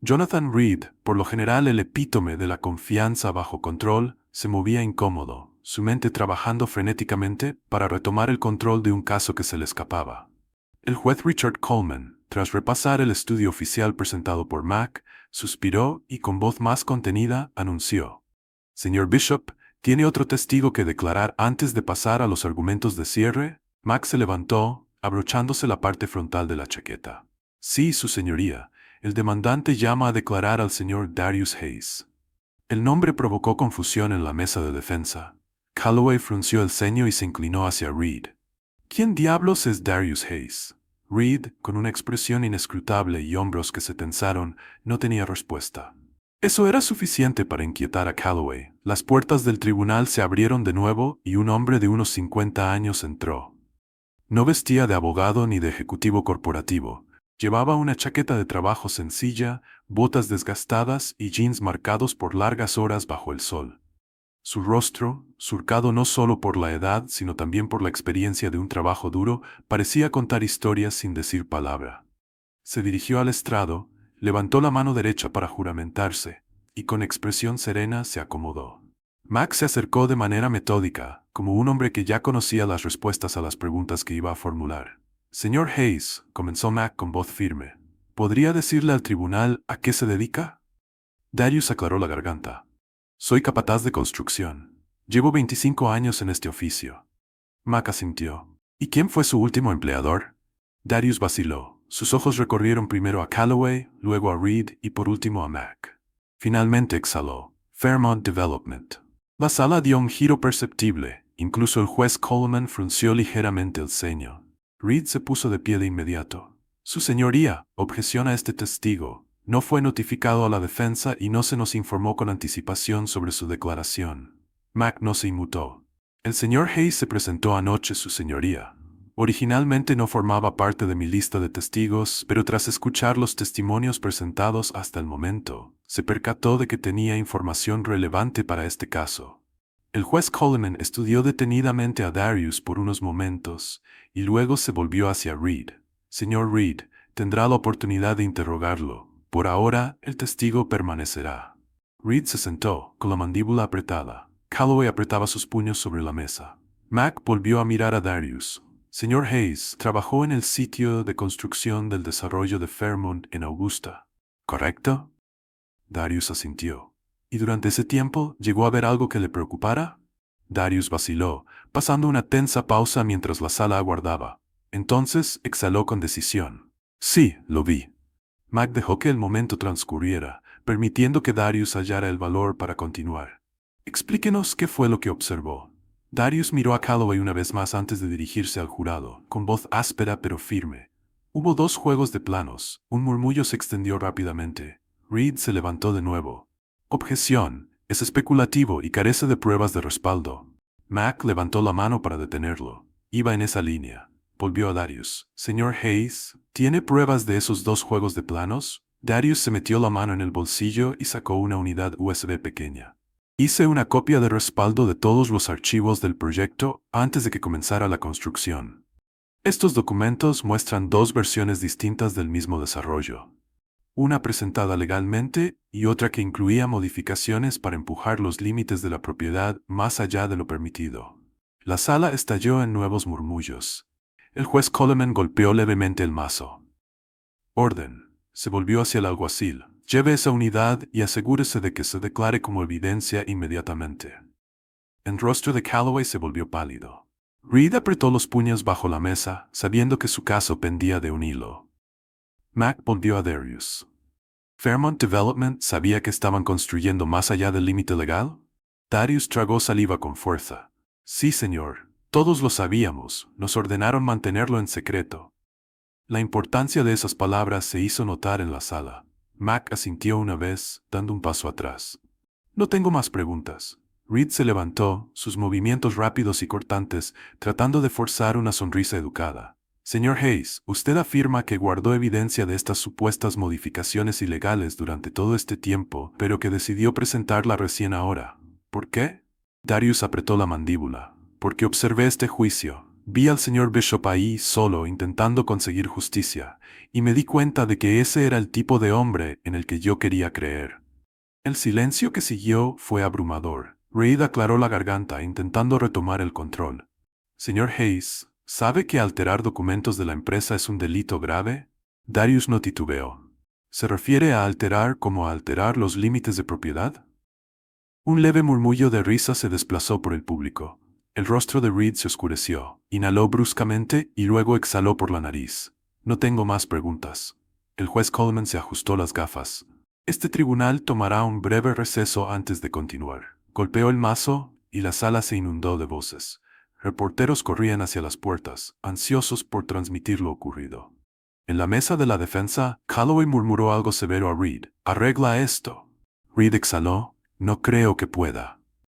Jonathan Reed, por lo general el epítome de la confianza bajo control, se movía incómodo, su mente trabajando frenéticamente para retomar el control de un caso que se le escapaba. El juez Richard Coleman, tras repasar el estudio oficial presentado por Mac, suspiró y con voz más contenida anunció: «Señor Bishop, ¿tiene otro testigo que declarar antes de pasar a los argumentos de cierre?» Mac se levantó, abrochándose la parte frontal de la chaqueta. «Sí, su señoría. El demandante llama a declarar al señor Darius Hayes». El nombre provocó confusión en la mesa de defensa. Calloway frunció el ceño y se inclinó hacia Reed. «¿Quién diablos es Darius Hayes?» Reed, con una expresión inescrutable y hombros que se tensaron, no tenía respuesta. Eso era suficiente para inquietar a Calloway. Las puertas del tribunal se abrieron de nuevo y un hombre de unos 50 años entró. No vestía de abogado ni de ejecutivo corporativo. Llevaba una chaqueta de trabajo sencilla, botas desgastadas y jeans marcados por largas horas bajo el sol. Su rostro, surcado no solo por la edad, sino también por la experiencia de un trabajo duro, parecía contar historias sin decir palabra. Se dirigió al estrado, levantó la mano derecha para juramentarse, y con expresión serena se acomodó. Max se acercó de manera metódica, como un hombre que ya conocía las respuestas a las preguntas que iba a formular. «Señor Hayes», comenzó Mac con voz firme, «¿podría decirle al tribunal a qué se dedica?» Darius aclaró la garganta. «Soy capataz de construcción. Llevo 25 años en este oficio». Mac asintió. «¿Y quién fue su último empleador?» Darius vaciló. Sus ojos recorrieron primero a Calloway, luego a Reed y por último a Mac. Finalmente exhaló. «Fairmont Development». La sala dio un giro perceptible. Incluso el juez Coleman frunció ligeramente el ceño. Reed se puso de pie de inmediato. «Su señoría, objeción a este testigo. No fue notificado a la defensa y no se nos informó con anticipación sobre su declaración». Mac no se inmutó. «El señor Hayes se presentó anoche, su señoría. Originalmente no formaba parte de mi lista de testigos, pero tras escuchar los testimonios presentados hasta el momento, se percató de que tenía información relevante para este caso». El juez Coleman estudió detenidamente a Darius por unos momentos y luego se volvió hacia Reed. «Señor Reed, tendrá la oportunidad de interrogarlo. Por ahora, el testigo permanecerá». Reed se sentó, con la mandíbula apretada. Calloway apretaba sus puños sobre la mesa. Mac volvió a mirar a Darius. «Señor Hayes, trabajó en el sitio de construcción del desarrollo de Fairmont en Augusta, ¿correcto?» Darius asintió. «¿Y durante ese tiempo llegó a ver algo que le preocupara?» Darius vaciló, pasando una tensa pausa mientras la sala aguardaba. Entonces exhaló con decisión. «Sí, lo vi». Mac dejó que el momento transcurriera, permitiendo que Darius hallara el valor para continuar. «Explíquenos qué fue lo que observó». Darius miró a Calloway una vez más antes de dirigirse al jurado, con voz áspera pero firme. Hubo 2 juegos de planos. Un murmullo se extendió rápidamente. Reed se levantó de nuevo. «Objeción. Es especulativo y carece de pruebas de respaldo». Mac levantó la mano para detenerlo. Iba en esa línea. Volvió a Darius. «Señor Hayes, ¿tiene pruebas de esos 2 juegos de planos?» Darius se metió la mano en el bolsillo y sacó una unidad USB pequeña. «Hice una copia de respaldo de todos los archivos del proyecto antes de que comenzara la construcción. Estos documentos muestran 2 versiones distintas del mismo desarrollo. Una presentada legalmente y otra que incluía modificaciones para empujar los límites de la propiedad más allá de lo permitido». La sala estalló en nuevos murmullos. El juez Coleman golpeó levemente el mazo. Orden. Se volvió hacia el alguacil. Lleve esa unidad y asegúrese de que se declare como evidencia inmediatamente. El rostro de Calloway se volvió pálido. Reed apretó los puños bajo la mesa, sabiendo que su caso pendía de un hilo. Mac volvió a Darius. ¿Fairmont Development sabía que estaban construyendo más allá del límite legal? Darius tragó saliva con fuerza. Sí, señor. Todos lo sabíamos. Nos ordenaron mantenerlo en secreto. La importancia de esas palabras se hizo notar en la sala. Mac asintió una vez, dando un paso atrás. No tengo más preguntas. Reed se levantó, sus movimientos rápidos y cortantes, tratando de forzar una sonrisa educada. Señor Hayes, usted afirma que guardó evidencia de estas supuestas modificaciones ilegales durante todo este tiempo, pero que decidió presentarla recién ahora. ¿Por qué? Darius apretó la mandíbula. Porque observé este juicio. Vi al señor Bishop ahí solo intentando conseguir justicia, y me di cuenta de que ese era el tipo de hombre en el que yo quería creer. El silencio que siguió fue abrumador. Reed aclaró la garganta intentando retomar el control. Señor Hayes, ¿sabe que alterar documentos de la empresa es un delito grave? Darius no titubeó. ¿Se refiere a alterar como a alterar los límites de propiedad? Un leve murmullo de risa se desplazó por el público. El rostro de Reed se oscureció, inhaló bruscamente y luego exhaló por la nariz. No tengo más preguntas. El juez Coleman se ajustó las gafas. Este tribunal tomará un breve receso antes de continuar. Golpeó el mazo y la sala se inundó de voces. Reporteros corrían hacia las puertas, ansiosos por transmitir lo ocurrido. En la mesa de la defensa, Calloway murmuró algo severo a Reed. «Arregla esto». Reed exhaló. «No creo que pueda».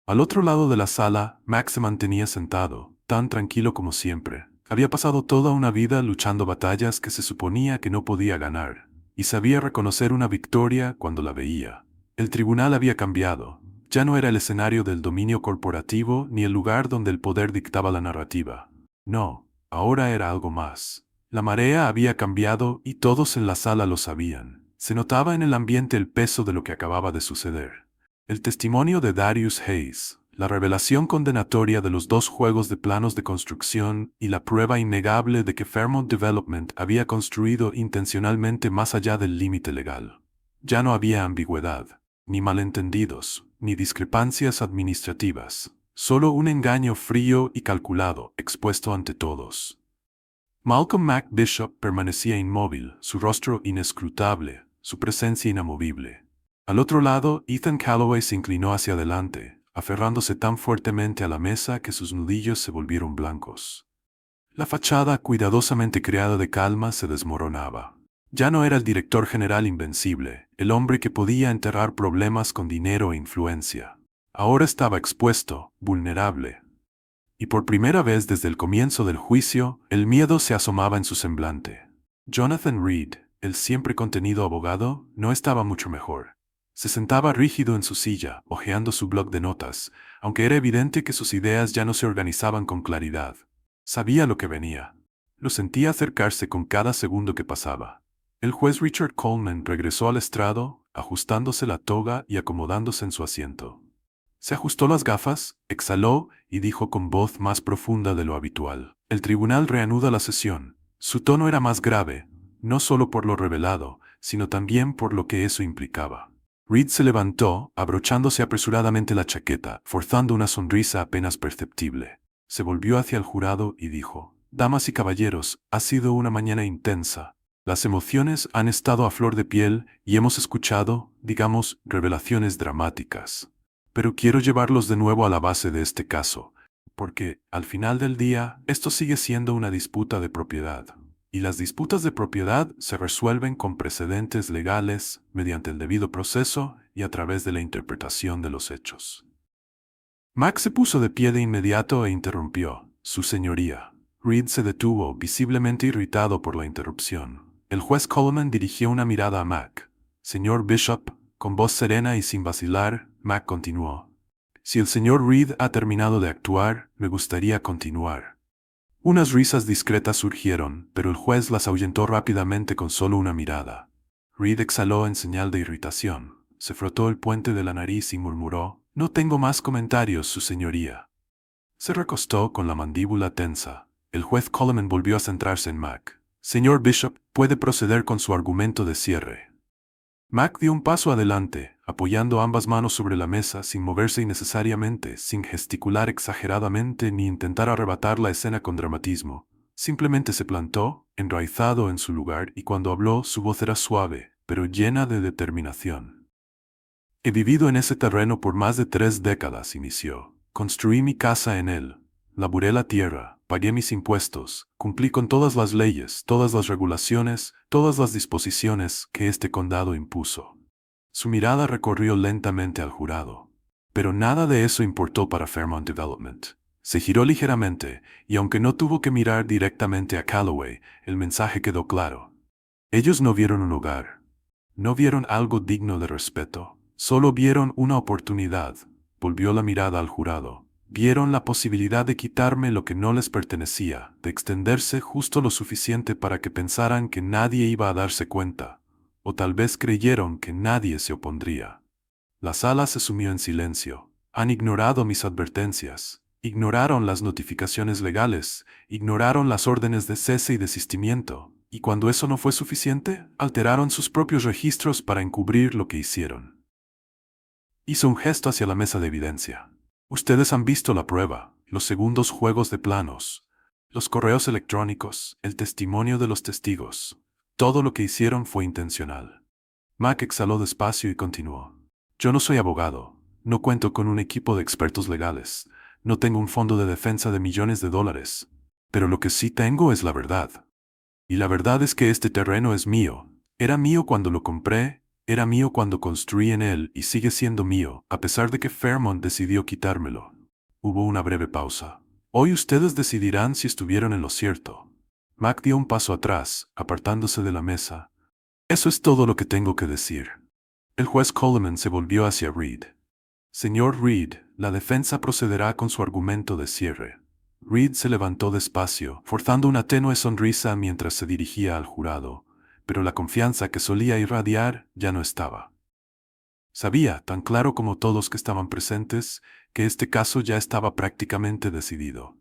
Al otro lado de la sala, Max se mantenía sentado, tan tranquilo como siempre. Había pasado toda una vida luchando batallas que se suponía que no podía ganar, y sabía reconocer una victoria cuando la veía. El tribunal había cambiado. Ya no era el escenario del dominio corporativo ni el lugar donde el poder dictaba la narrativa. No, ahora era algo más. La marea había cambiado y todos en la sala lo sabían. Se notaba en el ambiente el peso de lo que acababa de suceder. El testimonio de Darius Hayes, la revelación condenatoria de los 2 juegos de planos de construcción y la prueba innegable de que Fairmont Development había construido intencionalmente más allá del límite legal. Ya no había ambigüedad, ni malentendidos, ni discrepancias administrativas, solo un engaño frío y calculado expuesto ante todos. Malcolm Mac Bishop permanecía inmóvil, su rostro inescrutable, su presencia inamovible. Al otro lado, Ethan Calloway se inclinó hacia adelante, aferrándose tan fuertemente a la mesa que sus nudillos se volvieron blancos. La fachada cuidadosamente creada de calma se desmoronaba. Ya no era el director general invencible, el hombre que podía enterrar problemas con dinero e influencia. Ahora estaba expuesto, vulnerable. Y por primera vez desde el comienzo del juicio, el miedo se asomaba en su semblante. Jonathan Reed, el siempre contenido abogado, no estaba mucho mejor. Se sentaba rígido en su silla, hojeando su bloc de notas, aunque era evidente que sus ideas ya no se organizaban con claridad. Sabía lo que venía. Lo sentía acercarse con cada segundo que pasaba. El juez Richard Coleman regresó al estrado, ajustándose la toga y acomodándose en su asiento. Se ajustó las gafas, exhaló y dijo con voz más profunda de lo habitual. El tribunal reanuda la sesión. Su tono era más grave, no solo por lo revelado, sino también por lo que eso implicaba. Reed se levantó, abrochándose apresuradamente la chaqueta, forzando una sonrisa apenas perceptible. Se volvió hacia el jurado y dijo: «Damas y caballeros, ha sido una mañana intensa. Las emociones han estado a flor de piel y hemos escuchado, digamos, revelaciones dramáticas. Pero quiero llevarlos de nuevo a la base de este caso, porque, al final del día, esto sigue siendo una disputa de propiedad. Y las disputas de propiedad se resuelven con precedentes legales, mediante el debido proceso y a través de la interpretación de los hechos». Max se puso de pie de inmediato e interrumpió: «Su señoría». Reed se detuvo, visiblemente irritado por la interrupción. El juez Coleman dirigió una mirada a Mac. «Señor Bishop», con voz serena y sin vacilar, Mac continuó: «Si el señor Reed ha terminado de actuar, me gustaría continuar». Unas risas discretas surgieron, pero el juez las ahuyentó rápidamente con solo una mirada. Reed exhaló en señal de irritación, se frotó el puente de la nariz y murmuró: «No tengo más comentarios, su señoría». Se recostó con la mandíbula tensa. El juez Coleman volvió a centrarse en Mac. Señor Bishop, puede proceder con su argumento de cierre. Mac dio un paso adelante, apoyando ambas manos sobre la mesa sin moverse innecesariamente, sin gesticular exageradamente ni intentar arrebatar la escena con dramatismo. Simplemente se plantó, enraizado en su lugar, y cuando habló su voz era suave, pero llena de determinación. He vivido en ese terreno por más de 3 décadas, inició. Construí mi casa en él. Laburé la tierra, pagué mis impuestos, cumplí con todas las leyes, todas las regulaciones, todas las disposiciones que este condado impuso. Su mirada recorrió lentamente al jurado. Pero nada de eso importó para Fairmont Development. Se giró ligeramente, y aunque no tuvo que mirar directamente a Calloway, el mensaje quedó claro. Ellos no vieron un hogar. No vieron algo digno de respeto. Solo vieron una oportunidad. Volvió la mirada al jurado. Vieron la posibilidad de quitarme lo que no les pertenecía, de extenderse justo lo suficiente para que pensaran que nadie iba a darse cuenta, o tal vez creyeron que nadie se opondría. La sala se sumió en silencio. Han ignorado mis advertencias, ignoraron las notificaciones legales, ignoraron las órdenes de cese y desistimiento, y cuando eso no fue suficiente, alteraron sus propios registros para encubrir lo que hicieron. Hizo un gesto hacia la mesa de evidencia. Ustedes han visto la prueba, los segundos juegos de planos, los correos electrónicos, el testimonio de los testigos. Todo lo que hicieron fue intencional. Mac exhaló despacio y continuó. Yo no soy abogado, no cuento con un equipo de expertos legales, no tengo un fondo de defensa de millones de dólares, pero lo que sí tengo es la verdad. Y la verdad es que este terreno es mío. Era mío cuando lo compré, era mío cuando construí en él y sigue siendo mío, a pesar de que Fairmont decidió quitármelo. Hubo una breve pausa. Hoy ustedes decidirán si estuvieron en lo cierto. Mac dio un paso atrás, apartándose de la mesa. Eso es todo lo que tengo que decir. El juez Coleman se volvió hacia Reed. Señor Reed, la defensa procederá con su argumento de cierre. Reed se levantó despacio, forzando una tenue sonrisa mientras se dirigía al jurado, pero la confianza que solía irradiar ya no estaba. Sabía, tan claro como todos que estaban presentes, que este caso ya estaba prácticamente decidido.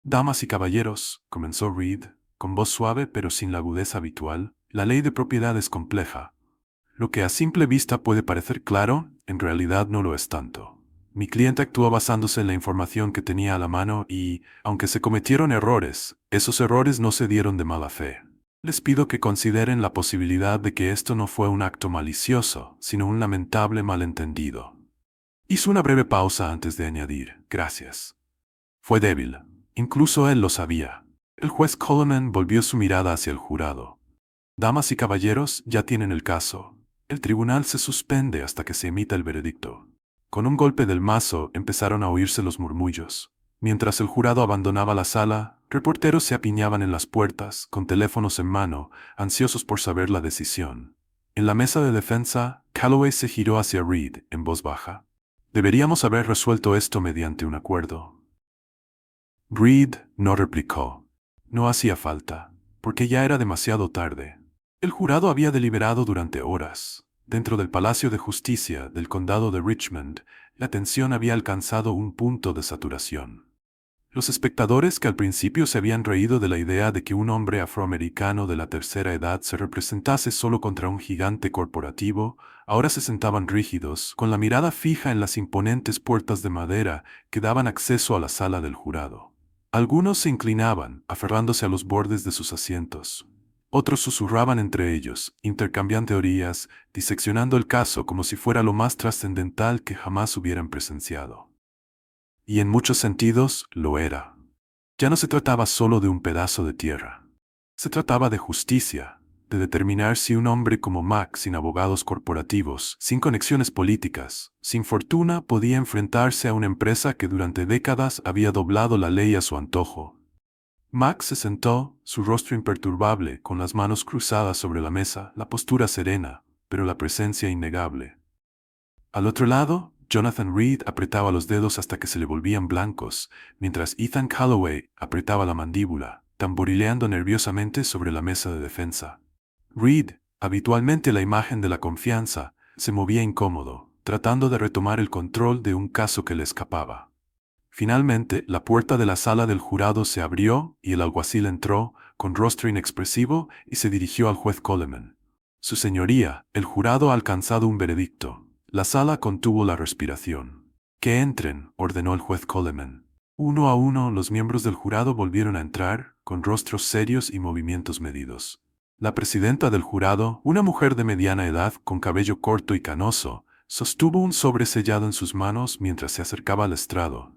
Damas y caballeros, comenzó Reed, con voz suave pero sin la agudeza habitual, la ley de propiedad es compleja. Lo que a simple vista puede parecer claro, en realidad no lo es tanto. Mi cliente actuó basándose en la información que tenía a la mano y, aunque se cometieron errores, esos errores no se dieron de mala fe. Les pido que consideren la posibilidad de que esto no fue un acto malicioso, sino un lamentable malentendido. Hizo una breve pausa antes de añadir, gracias. Fue débil. Incluso él lo sabía. El juez Coleman volvió su mirada hacia el jurado. Damas y caballeros, ya tienen el caso. El tribunal se suspende hasta que se emita el veredicto. Con un golpe del mazo empezaron a oírse los murmullos. Mientras el jurado abandonaba la sala, reporteros se apiñaban en las puertas, con teléfonos en mano, ansiosos por saber la decisión. En la mesa de defensa, Calloway se giró hacia Reed, en voz baja. Deberíamos haber resuelto esto mediante un acuerdo. Reed no replicó. No hacía falta, porque ya era demasiado tarde. El jurado había deliberado durante horas. Dentro del Palacio de Justicia del Condado de Richmond, la tensión había alcanzado un punto de saturación. Los espectadores que al principio se habían reído de la idea de que un hombre afroamericano de la tercera edad se representase solo contra un gigante corporativo, ahora se sentaban rígidos, con la mirada fija en las imponentes puertas de madera que daban acceso a la sala del jurado. Algunos se inclinaban, aferrándose a los bordes de sus asientos. Otros susurraban entre ellos, intercambiando teorías, diseccionando el caso como si fuera lo más trascendental que jamás hubieran presenciado. Y en muchos sentidos, lo era. Ya no se trataba solo de un pedazo de tierra. Se trataba de justicia, de determinar si un hombre como Mac, sin abogados corporativos, sin conexiones políticas, sin fortuna, podía enfrentarse a una empresa que durante décadas había doblado la ley a su antojo. Mac se sentó, su rostro imperturbable, con las manos cruzadas sobre la mesa, la postura serena, pero la presencia innegable. Al otro lado, Jonathan Reed apretaba los dedos hasta que se le volvían blancos, mientras Ethan Calloway apretaba la mandíbula, tamborileando nerviosamente sobre la mesa de defensa. Reed, habitualmente la imagen de la confianza, se movía incómodo, tratando de retomar el control de un caso que le escapaba. Finalmente, la puerta de la sala del jurado se abrió y el alguacil entró, con rostro inexpresivo, y se dirigió al juez Coleman. Su señoría, el jurado ha alcanzado un veredicto. La sala contuvo la respiración. Que entren, ordenó el juez Coleman. Uno a uno, los miembros del jurado volvieron a entrar, con rostros serios y movimientos medidos. La presidenta del jurado, una mujer de mediana edad, con cabello corto y canoso, sostuvo un sobre sellado en sus manos mientras se acercaba al estrado.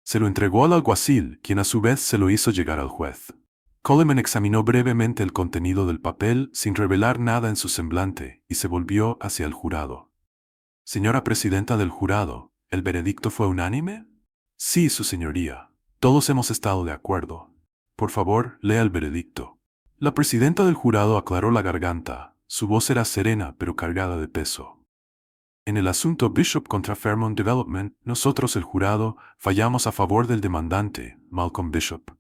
Se lo entregó al alguacil, quien a su vez se lo hizo llegar al juez. Coleman examinó brevemente el contenido del papel sin revelar nada en su semblante y se volvió hacia el jurado. Señora presidenta del jurado, ¿el veredicto fue unánime? Sí, su señoría. Todos hemos estado de acuerdo. Por favor, lea el veredicto. La presidenta del jurado aclaró la garganta. Su voz era serena pero cargada de peso. En el asunto Bishop contra Fairmont Development, nosotros el jurado fallamos a favor del demandante, Malcolm Bishop.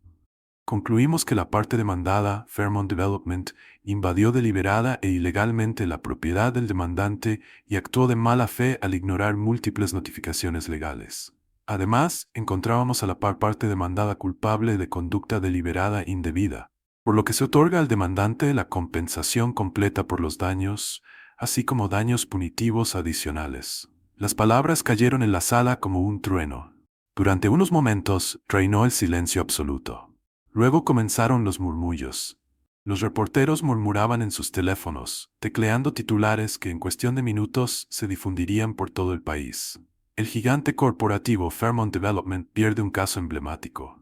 Concluimos que la parte demandada, Fairmont Development, invadió deliberada e ilegalmente la propiedad del demandante y actuó de mala fe al ignorar múltiples notificaciones legales. Además, encontrábamos a la parte demandada culpable de conducta deliberada e indebida, por lo que se otorga al demandante la compensación completa por los daños, así como daños punitivos adicionales. Las palabras cayeron en la sala como un trueno. Durante unos momentos, reinó el silencio absoluto. Luego comenzaron los murmullos. Los reporteros murmuraban en sus teléfonos, tecleando titulares que en cuestión de minutos se difundirían por todo el país. El gigante corporativo Fairmont Development pierde un caso emblemático.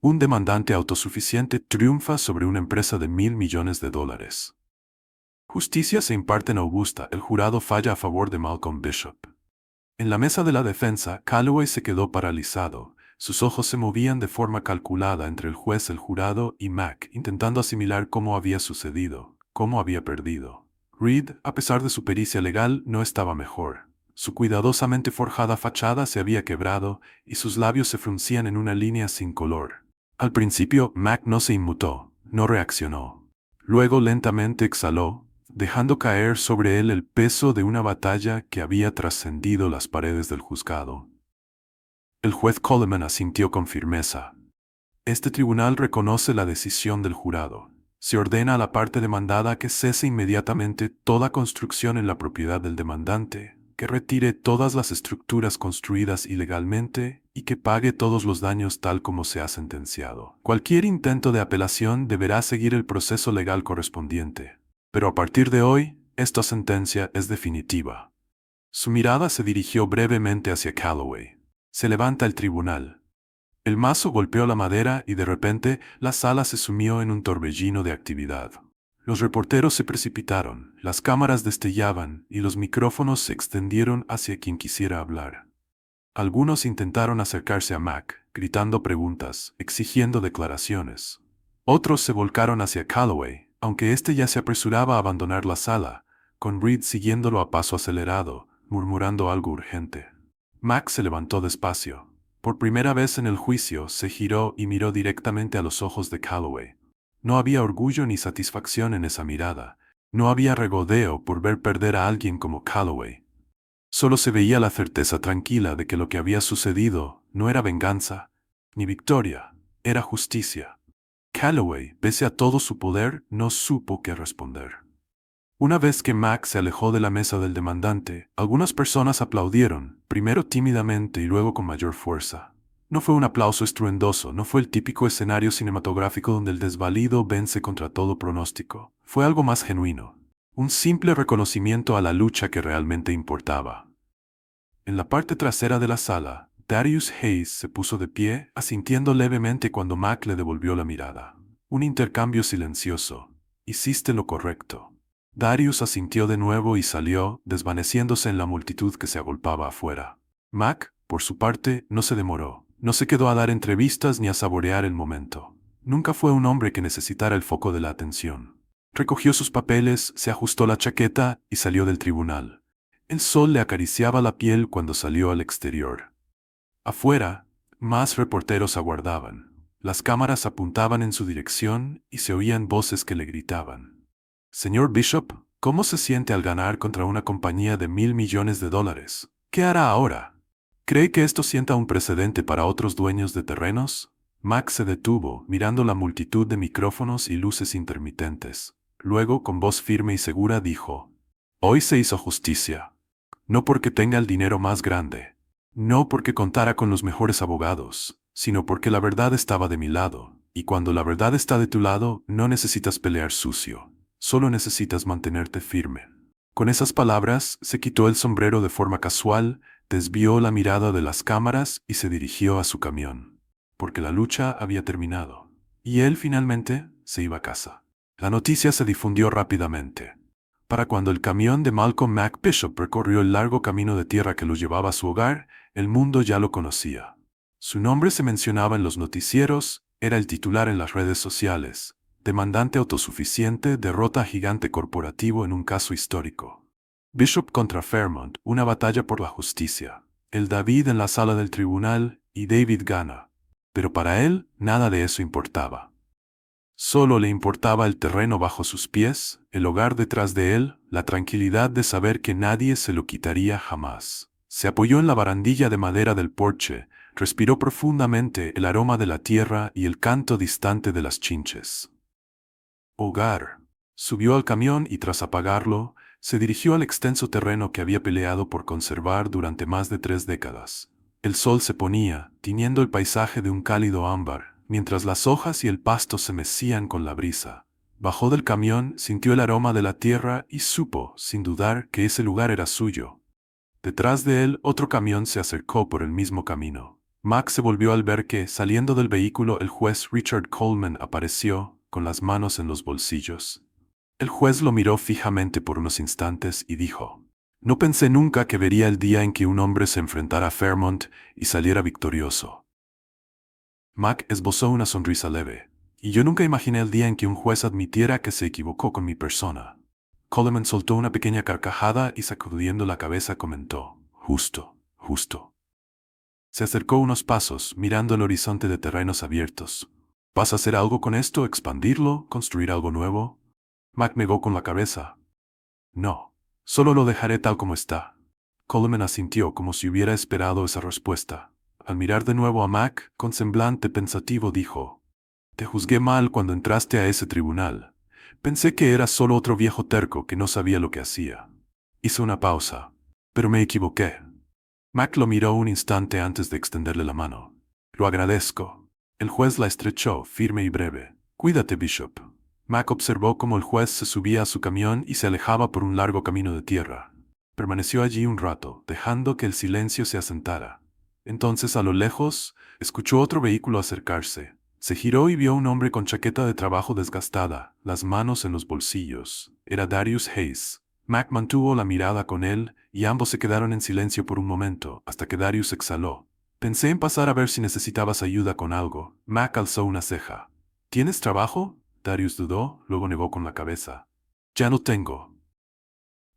Un demandante autosuficiente triunfa sobre una empresa de $1.000 millones. Justicia se imparte en Augusta, el jurado falla a favor de Malcolm Bishop. En la mesa de la defensa, Calloway se quedó paralizado. Sus ojos se movían de forma calculada entre el juez, el jurado y Mac, intentando asimilar cómo había sucedido, cómo había perdido. Reed, a pesar de su pericia legal, no estaba mejor. Su cuidadosamente forjada fachada se había quebrado y sus labios se fruncían en una línea sin color. Al principio, Mac no se inmutó, no reaccionó. Luego lentamente exhaló, dejando caer sobre él el peso de una batalla que había trascendido las paredes del juzgado. El juez Coleman asintió con firmeza. Este tribunal reconoce la decisión del jurado. Se ordena a la parte demandada que cese inmediatamente toda construcción en la propiedad del demandante, que retire todas las estructuras construidas ilegalmente y que pague todos los daños tal como se ha sentenciado. Cualquier intento de apelación deberá seguir el proceso legal correspondiente. Pero a partir de hoy, esta sentencia es definitiva. Su mirada se dirigió brevemente hacia Calloway. Se levanta el tribunal. El mazo golpeó la madera y de repente la sala se sumió en un torbellino de actividad. Los reporteros se precipitaron, las cámaras destellaban y los micrófonos se extendieron hacia quien quisiera hablar. Algunos intentaron acercarse a Mac, gritando preguntas, exigiendo declaraciones. Otros se volcaron hacia Calloway, aunque éste ya se apresuraba a abandonar la sala, con Reed siguiéndolo a paso acelerado, murmurando algo urgente. Mac se levantó despacio. Por primera vez en el juicio, se giró y miró directamente a los ojos de Calloway. No había orgullo ni satisfacción en esa mirada. No había regodeo por ver perder a alguien como Calloway. Solo se veía la certeza tranquila de que lo que había sucedido no era venganza, ni victoria, era justicia. Calloway, pese a todo su poder, no supo qué responder. Una vez que Mac se alejó de la mesa del demandante, algunas personas aplaudieron, primero tímidamente y luego con mayor fuerza. No fue un aplauso estruendoso, no fue el típico escenario cinematográfico donde el desvalido vence contra todo pronóstico. Fue algo más genuino. Un simple reconocimiento a la lucha que realmente importaba. En la parte trasera de la sala, Darius Hayes se puso de pie, asintiendo levemente cuando Mac le devolvió la mirada. Un intercambio silencioso. Hiciste lo correcto. Darius asintió de nuevo y salió, desvaneciéndose en la multitud que se agolpaba afuera. Mac, por su parte, no se demoró. No se quedó a dar entrevistas ni a saborear el momento. Nunca fue un hombre que necesitara el foco de la atención. Recogió sus papeles, se ajustó la chaqueta y salió del tribunal. El sol le acariciaba la piel cuando salió al exterior. Afuera, más reporteros aguardaban. Las cámaras apuntaban en su dirección y se oían voces que le gritaban. Señor Bishop, ¿cómo se siente al ganar contra una compañía de $1.000 millones? ¿Qué hará ahora? ¿Cree que esto sienta un precedente para otros dueños de terrenos? Mac se detuvo, mirando la multitud de micrófonos y luces intermitentes. Luego, con voz firme y segura, dijo: Hoy se hizo justicia. No porque tenga el dinero más grande. No porque contara con los mejores abogados, sino porque la verdad estaba de mi lado. Y cuando la verdad está de tu lado, no necesitas pelear sucio. Solo necesitas mantenerte firme. Con esas palabras, se quitó el sombrero de forma casual, desvió la mirada de las cámaras y se dirigió a su camión. Porque la lucha había terminado. Y él finalmente se iba a casa. La noticia se difundió rápidamente. Para cuando el camión de Malcolm Mac Bishop recorrió el largo camino de tierra que lo llevaba a su hogar, el mundo ya lo conocía. Su nombre se mencionaba en los noticieros, era el titular en las redes sociales. Demandante autosuficiente derrota a gigante corporativo en un caso histórico. Bishop contra Fairmont, una batalla por la justicia. El David en la sala del tribunal y David gana. Pero para él, nada de eso importaba. Solo le importaba el terreno bajo sus pies, el hogar detrás de él, la tranquilidad de saber que nadie se lo quitaría jamás. Se apoyó en la barandilla de madera del porche, respiró profundamente el aroma de la tierra y el canto distante de las chinches. Hogar. Subió al camión y tras apagarlo, se dirigió al extenso terreno que había peleado por conservar durante más de 3 décadas. El sol se ponía, tiñendo el paisaje de un cálido ámbar, mientras las hojas y el pasto se mecían con la brisa. Bajó del camión, sintió el aroma de la tierra y supo, sin dudar, que ese lugar era suyo. Detrás de él, otro camión se acercó por el mismo camino. Mac se volvió al ver que, saliendo del vehículo, el juez Richard Coleman apareció, con las manos en los bolsillos. El juez lo miró fijamente por unos instantes y dijo: No pensé nunca que vería el día en que un hombre se enfrentara a Fairmont y saliera victorioso. Mac esbozó una sonrisa leve. Y yo nunca imaginé el día en que un juez admitiera que se equivocó con mi persona. Coleman soltó una pequeña carcajada y sacudiendo la cabeza comentó: Justo, justo. Se acercó unos pasos, mirando el horizonte de terrenos abiertos. ¿Vas a hacer algo con esto? ¿Expandirlo? ¿Construir algo nuevo? Mac negó con la cabeza. No, solo lo dejaré tal como está. Coleman asintió como si hubiera esperado esa respuesta. Al mirar de nuevo a Mac, con semblante pensativo dijo: Te juzgué mal cuando entraste a ese tribunal. Pensé que eras solo otro viejo terco que no sabía lo que hacía. Hizo una pausa. Pero me equivoqué. Mac lo miró un instante antes de extenderle la mano. Lo agradezco. El juez la estrechó, firme y breve. Cuídate, Bishop. Mac observó cómo el juez se subía a su camión y se alejaba por un largo camino de tierra. Permaneció allí un rato, dejando que el silencio se asentara. Entonces, a lo lejos, escuchó otro vehículo acercarse. Se giró y vio a un hombre con chaqueta de trabajo desgastada, las manos en los bolsillos. Era Darius Hayes. Mac mantuvo la mirada con él, y ambos se quedaron en silencio por un momento, hasta que Darius exhaló. Pensé en pasar a ver si necesitabas ayuda con algo. Mac alzó una ceja. ¿Tienes trabajo? Darius dudó, luego negó con la cabeza. Ya no tengo.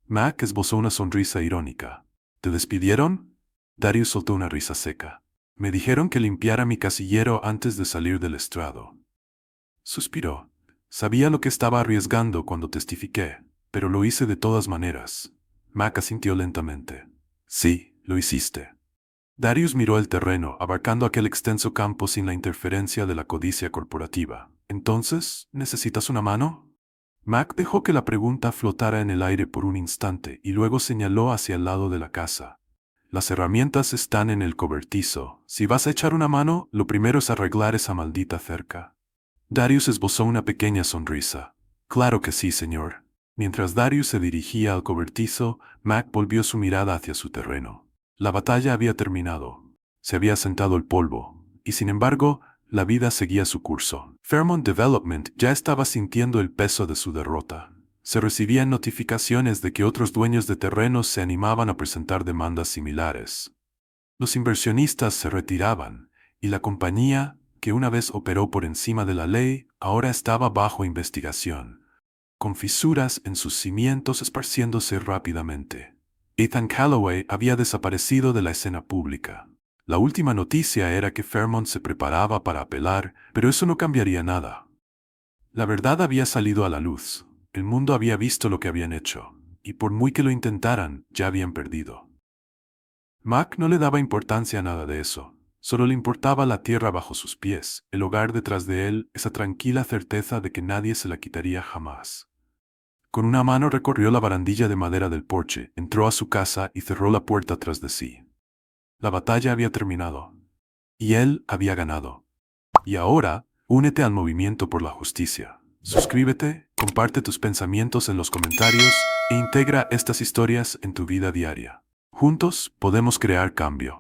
Mac esbozó una sonrisa irónica. ¿Te despidieron? Darius soltó una risa seca. Me dijeron que limpiara mi casillero antes de salir del estrado. Suspiró. Sabía lo que estaba arriesgando cuando testifiqué, pero lo hice de todas maneras. Mac asintió lentamente. Sí, lo hiciste. Darius miró el terreno, abarcando aquel extenso campo sin la interferencia de la codicia corporativa. ¿Entonces, necesitas una mano? Mac dejó que la pregunta flotara en el aire por un instante y luego señaló hacia el lado de la casa. Las herramientas están en el cobertizo. Si vas a echar una mano, lo primero es arreglar esa maldita cerca. Darius esbozó una pequeña sonrisa. Claro que sí, señor. Mientras Darius se dirigía al cobertizo, Mac volvió su mirada hacia su terreno. La batalla había terminado. Se había asentado el polvo. Y sin embargo, la vida seguía su curso. Fairmont Development ya estaba sintiendo el peso de su derrota. Se recibían notificaciones de que otros dueños de terrenos se animaban a presentar demandas similares. Los inversionistas se retiraban, y la compañía, que una vez operó por encima de la ley, ahora estaba bajo investigación, con fisuras en sus cimientos esparciéndose rápidamente. Ethan Callaway había desaparecido de la escena pública. La última noticia era que Fairmont se preparaba para apelar, pero eso no cambiaría nada. La verdad había salido a la luz. El mundo había visto lo que habían hecho, y por muy que lo intentaran, ya habían perdido. Mac no le daba importancia a nada de eso. Solo le importaba la tierra bajo sus pies, el hogar detrás de él, esa tranquila certeza de que nadie se la quitaría jamás. Con una mano recorrió la barandilla de madera del porche, entró a su casa y cerró la puerta tras de sí. La batalla había terminado. Y él había ganado. Y ahora, únete al movimiento por la justicia. Suscríbete, comparte tus pensamientos en los comentarios e integra estas historias en tu vida diaria. Juntos podemos crear cambio.